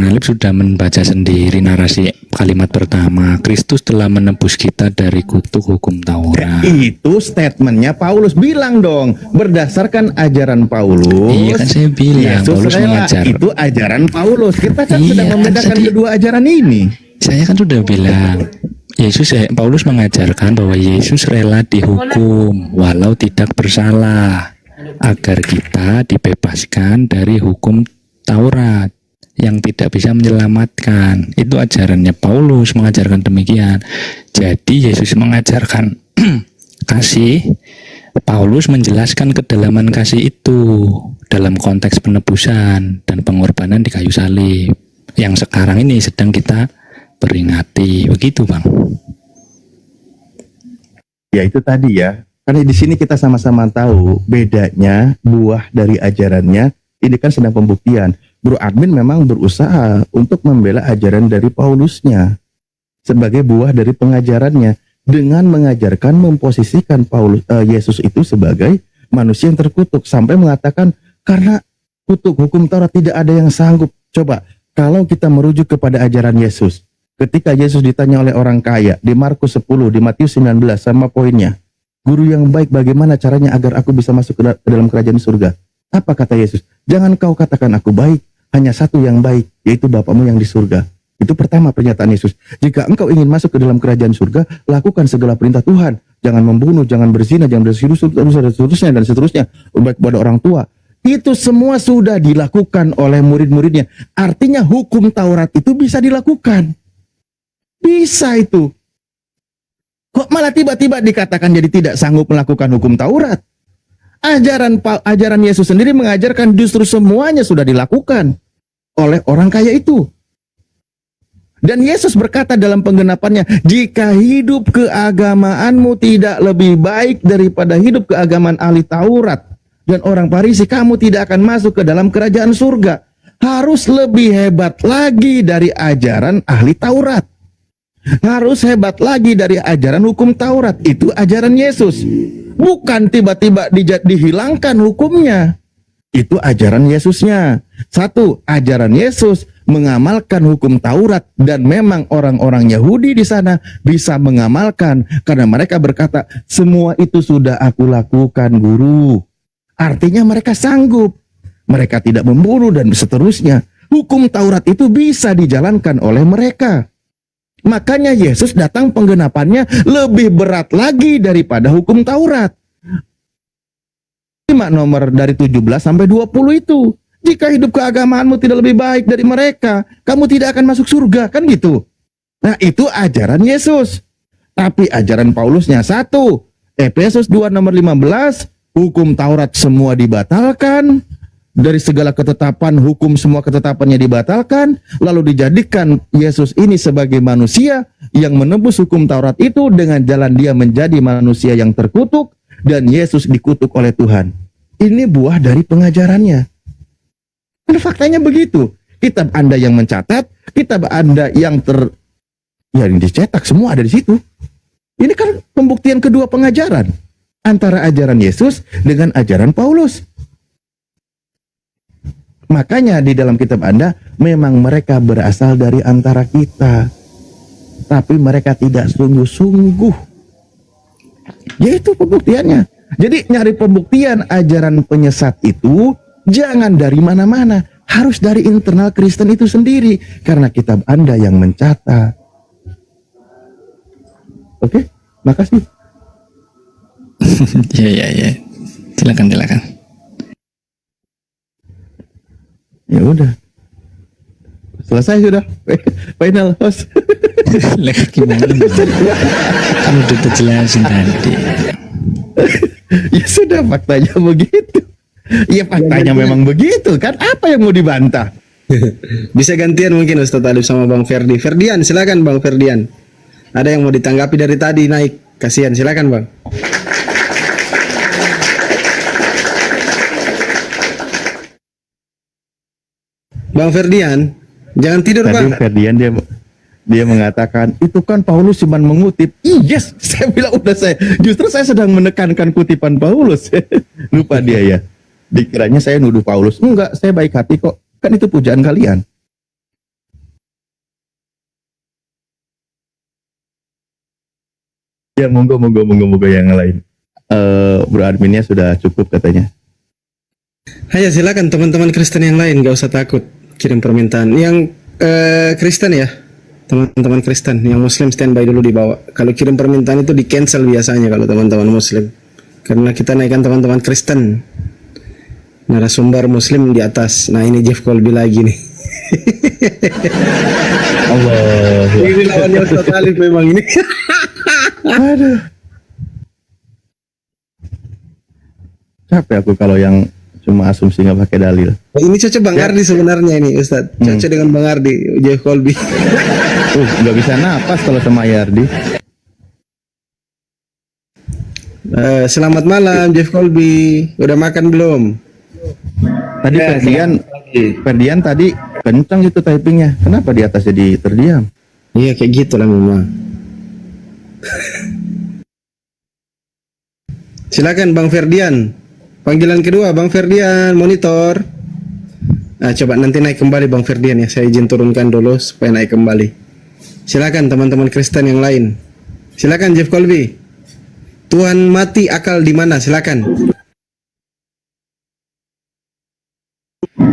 Alip sudah membaca sendiri narasi kalimat pertama. Kristus telah menebus kita dari kutuk hukum Taurat. Itu statementnya Paulus. Bilang dong, berdasarkan ajaran Paulus. Iya kan saya bilang, Yesus Paulus rela. mengajar. Itu ajaran Paulus. Kita kan Iya, sedang kan membedakan tadi- kedua ajaran ini. Saya kan sudah bilang, Paulus mengajarkan bahwa Yesus rela dihukum walau tidak bersalah agar kita dibebaskan dari hukum Taurat yang tidak bisa menyelamatkan. Itu ajarannya Paulus, mengajarkan demikian. Jadi Yesus mengajarkan kasih, Paulus menjelaskan kedalaman kasih itu dalam konteks penebusan dan pengorbanan di kayu salib yang sekarang ini sedang kita peringati. Begitu Bang. Ya itu tadi ya. Karena di sini kita sama-sama tahu bedanya buah dari ajarannya. Ini kan sedang pembuktian. Bro Admin memang berusaha untuk membela ajaran dari Paulusnya sebagai buah dari pengajarannya dengan mengajarkan memposisikan Yesus itu sebagai manusia yang terkutuk sampai mengatakan karena kutuk hukum Taurat tidak ada yang sanggup. Coba kalau kita merujuk kepada ajaran Yesus, ketika Yesus ditanya oleh orang kaya di Markus 10, di Matius 19 sama poinnya, guru yang baik bagaimana caranya agar aku bisa masuk ke dalam kerajaan surga? Apa kata Yesus? Jangan kau katakan aku baik, hanya satu yang baik, yaitu Bapamu yang di surga. Itu pertama pernyataan Yesus. Jika engkau ingin masuk ke dalam kerajaan surga, lakukan segala perintah Tuhan. Jangan membunuh, jangan berzina, jangan seterusnya dan seterusnya. Baik kepada orang tua. Itu semua sudah dilakukan oleh murid-muridnya. Artinya hukum Taurat itu bisa dilakukan. Bisa itu. Kok malah tiba-tiba dikatakan jadi tidak sanggup melakukan hukum Taurat? Ajaran Yesus sendiri mengajarkan justru semuanya sudah dilakukan oleh orang kaya itu. Dan Yesus berkata dalam penggenapannya, jika hidup keagamaanmu tidak lebih baik daripada hidup keagamaan ahli Taurat dan orang Farisi, kamu tidak akan masuk ke dalam kerajaan surga. Harus lebih hebat lagi dari ajaran ahli Taurat. Harus hebat lagi dari ajaran hukum Taurat. Itu ajaran Yesus. Bukan tiba-tiba dihilangkan hukumnya. Itu ajaran Yesusnya. Satu, ajaran Yesus mengamalkan hukum Taurat dan memang orang-orang Yahudi di sana bisa mengamalkan karena mereka berkata, semua itu sudah aku lakukan, guru. Artinya mereka sanggup. Mereka tidak membunuh dan seterusnya. Hukum Taurat itu bisa dijalankan oleh mereka. Makanya Yesus datang penggenapannya lebih berat lagi daripada hukum Taurat. Nomor dari 17 sampai 20 itu. Jika hidup keagamaanmu tidak lebih baik dari mereka, kamu tidak akan masuk surga, kan gitu. Nah, itu ajaran Yesus. Tapi ajaran Paulusnya satu. Efesus 2 nomor 15, hukum Taurat semua dibatalkan. Dari segala ketetapan, hukum semua ketetapannya dibatalkan. Lalu dijadikan Yesus ini sebagai manusia yang menembus hukum Taurat itu dengan jalan dia menjadi manusia yang terkutuk. Dan Yesus dikutuk oleh Tuhan. Ini buah dari pengajarannya. Dan faktanya begitu. Kitab Anda yang mencatat, kitab Anda yang dicetak, semua ada di situ. Ini kan pembuktian kedua pengajaran. Antara ajaran Yesus dengan ajaran Paulus. Makanya di dalam kitab Anda, memang mereka berasal dari antara kita. Tapi mereka tidak sungguh-sungguh. Yaitu pembuktiannya. Jadi nyari pembuktian ajaran penyesat itu jangan dari mana-mana, harus dari internal Kristen itu sendiri, karena kitab Anda yang mencatat. Oke, makasih. Ya. Silakan. Ya udah. Selesai sudah. Final host. Lah gimana? Kan udah dijelasin tadi. Ya sudah, faktanya begitu. Ya faktanya memang begitu kan. Apa yang mau dibantah? Bisa gantian mungkin Ustadz Alif sama Bang Ferdi. Ferdian, silakan Bang Ferdian. Ada yang mau ditanggapi dari tadi naik. Kasihan, silakan Bang. Bang Ferdian, jangan tidur Tadi Bang. Ferdian dia mengatakan itu kan Paulus cuma mengutip. Yes, saya bilang justru saya sedang menekankan kutipan Paulus. Lupa dia ya. Dikiranya saya nuduh Paulus. Enggak, saya baik hati kok. Kan itu pujaan kalian. Ya monggo yang lain. Bro adminnya sudah cukup katanya. Ayo silakan teman-teman Kristen yang lain, gak usah takut kirim permintaan. Yang Kristen ya, teman-teman Kristen, yang Muslim standby dulu di bawah. Kalau kirim permintaan itu di cancel biasanya kalau teman-teman Muslim, karena kita naikkan teman-teman Kristen. Narasumber Muslim di atas. Nah ini Jeff Colby lagi nih. Allah. Ini lawannya Ustaz Alif memang ini. Aduh. Capek aku kalau yang cuma asumsi nggak pakai dalil. Ini cocok Bang Ardi sebenarnya ini Ustaz. Cocok dengan Bang Ardi, Jeff Colby. Nggak bisa napas kalau sama Yardi. Selamat malam Jeff Colby. Udah makan belum? Tadi Ferdian tadi kencang itu typingnya. Kenapa di atas jadi terdiam? Iya kayak gitulah memang. Silakan Bang Ferdian. Panggilan kedua Bang Ferdian, monitor. Nah, coba nanti naik kembali Bang Ferdian ya. Saya izin turunkan dulu supaya naik kembali. Silakan teman-teman Kristen yang lain. Silakan Jeff Colby. Tuhan mati akal di mana? Silakan.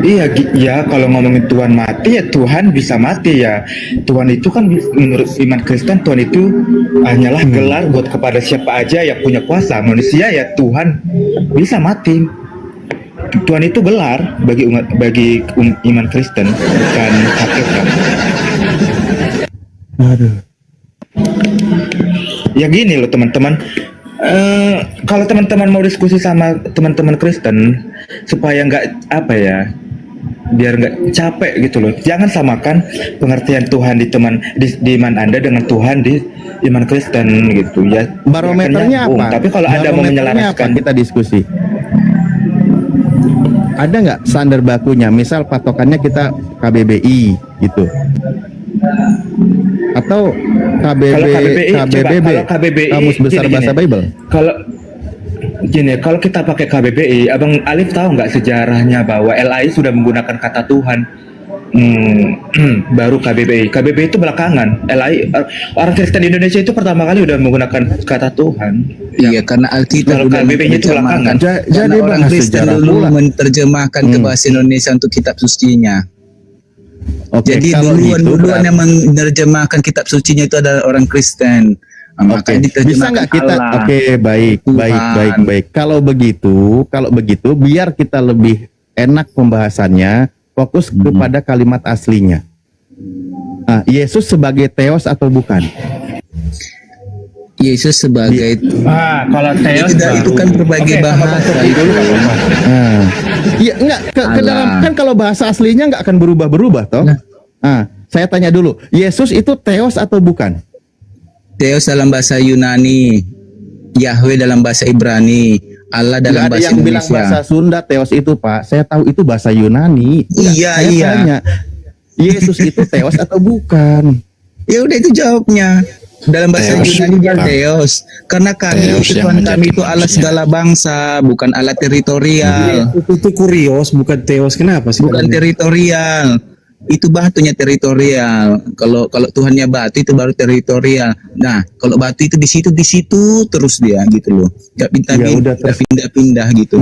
Iya, ya kalau ngomongin Tuhan mati ya Tuhan bisa mati ya. Tuhan itu kan menurut iman Kristen Tuhan itu hanyalah gelar buat kepada siapa aja yang punya kuasa. Manusia ya Tuhan bisa mati. Tuhan itu gelar bagi iman Kristen, bukan hakikat. Aduh. Ya gini loh teman-teman. Kalau teman-teman mau diskusi sama teman-teman Kristen supaya nggak biar nggak capek gitu loh, jangan samakan pengertian Tuhan di iman Anda dengan Tuhan di iman Kristen gitu ya. Barometernya apa? Tapi kalau Anda mau menyelaraskan, kita diskusi. Ada nggak standar bakunya? Misal patokannya kita KBBI gitu. Atau KBBI Kamus Besar Bahasa Bible. Kalau kita pakai KBBI, Abang Alif tahu nggak sejarahnya bahwa LAI sudah menggunakan kata Tuhan, baru KBBI. KBBI itu belakangan. LAI orang Kristen di Indonesia itu pertama kali udah menggunakan kata Tuhan. Iya, karena Alkitab udah KBBI itu belakangan. Jadi orang Kristen dulu menerjemahkan ke bahasa Indonesia untuk kitab sucinya. Oke, Jadi kalau duluan gitu berarti- yang menerjemahkan kitab sucinya itu adalah orang Kristen. Nah, Oke, makanya bisa diterjemahkan nggak kita? Allah. Oke, baik, Tuhan. baik. Kalau begitu, biar kita lebih enak pembahasannya, fokus kepada kalimat aslinya. Ah, Yesus sebagai Theos atau bukan? Yesus sebagai Kalau Theos itu kan berbagai bahasa. Ah, iya, enggak ke Alah. dalam kan kalau bahasa aslinya nggak akan berubah-berubah toh. Ah, saya tanya dulu, Yesus itu Theos atau bukan? Theos dalam bahasa Yunani, Yahweh dalam bahasa Ibrani, Allah dalam Nggak ada bahasa yang bilang Indonesia. bahasa Sunda Theos itu, Pak. Saya tahu itu bahasa Yunani. Iya, Saya iya. tanya, Yesus itu Theos atau bukan? Ya udah itu jawabnya. Dalam bahasa Theos, Yunani dia bukan. Theos. Karena kami Theos itu yang Tuhan menjadi kami itu Allah manusia. segala bangsa, bukan Allah teritorial. Itu kurios bukan teos. Kenapa sih? Bukan teritorial. Itu batunya teritorial. Kalau Tuhannya batu itu baru teritorial. Nah, kalau batu itu di situ terus dia gitu loh. Gak Ya udah, pindah-pindah gitu.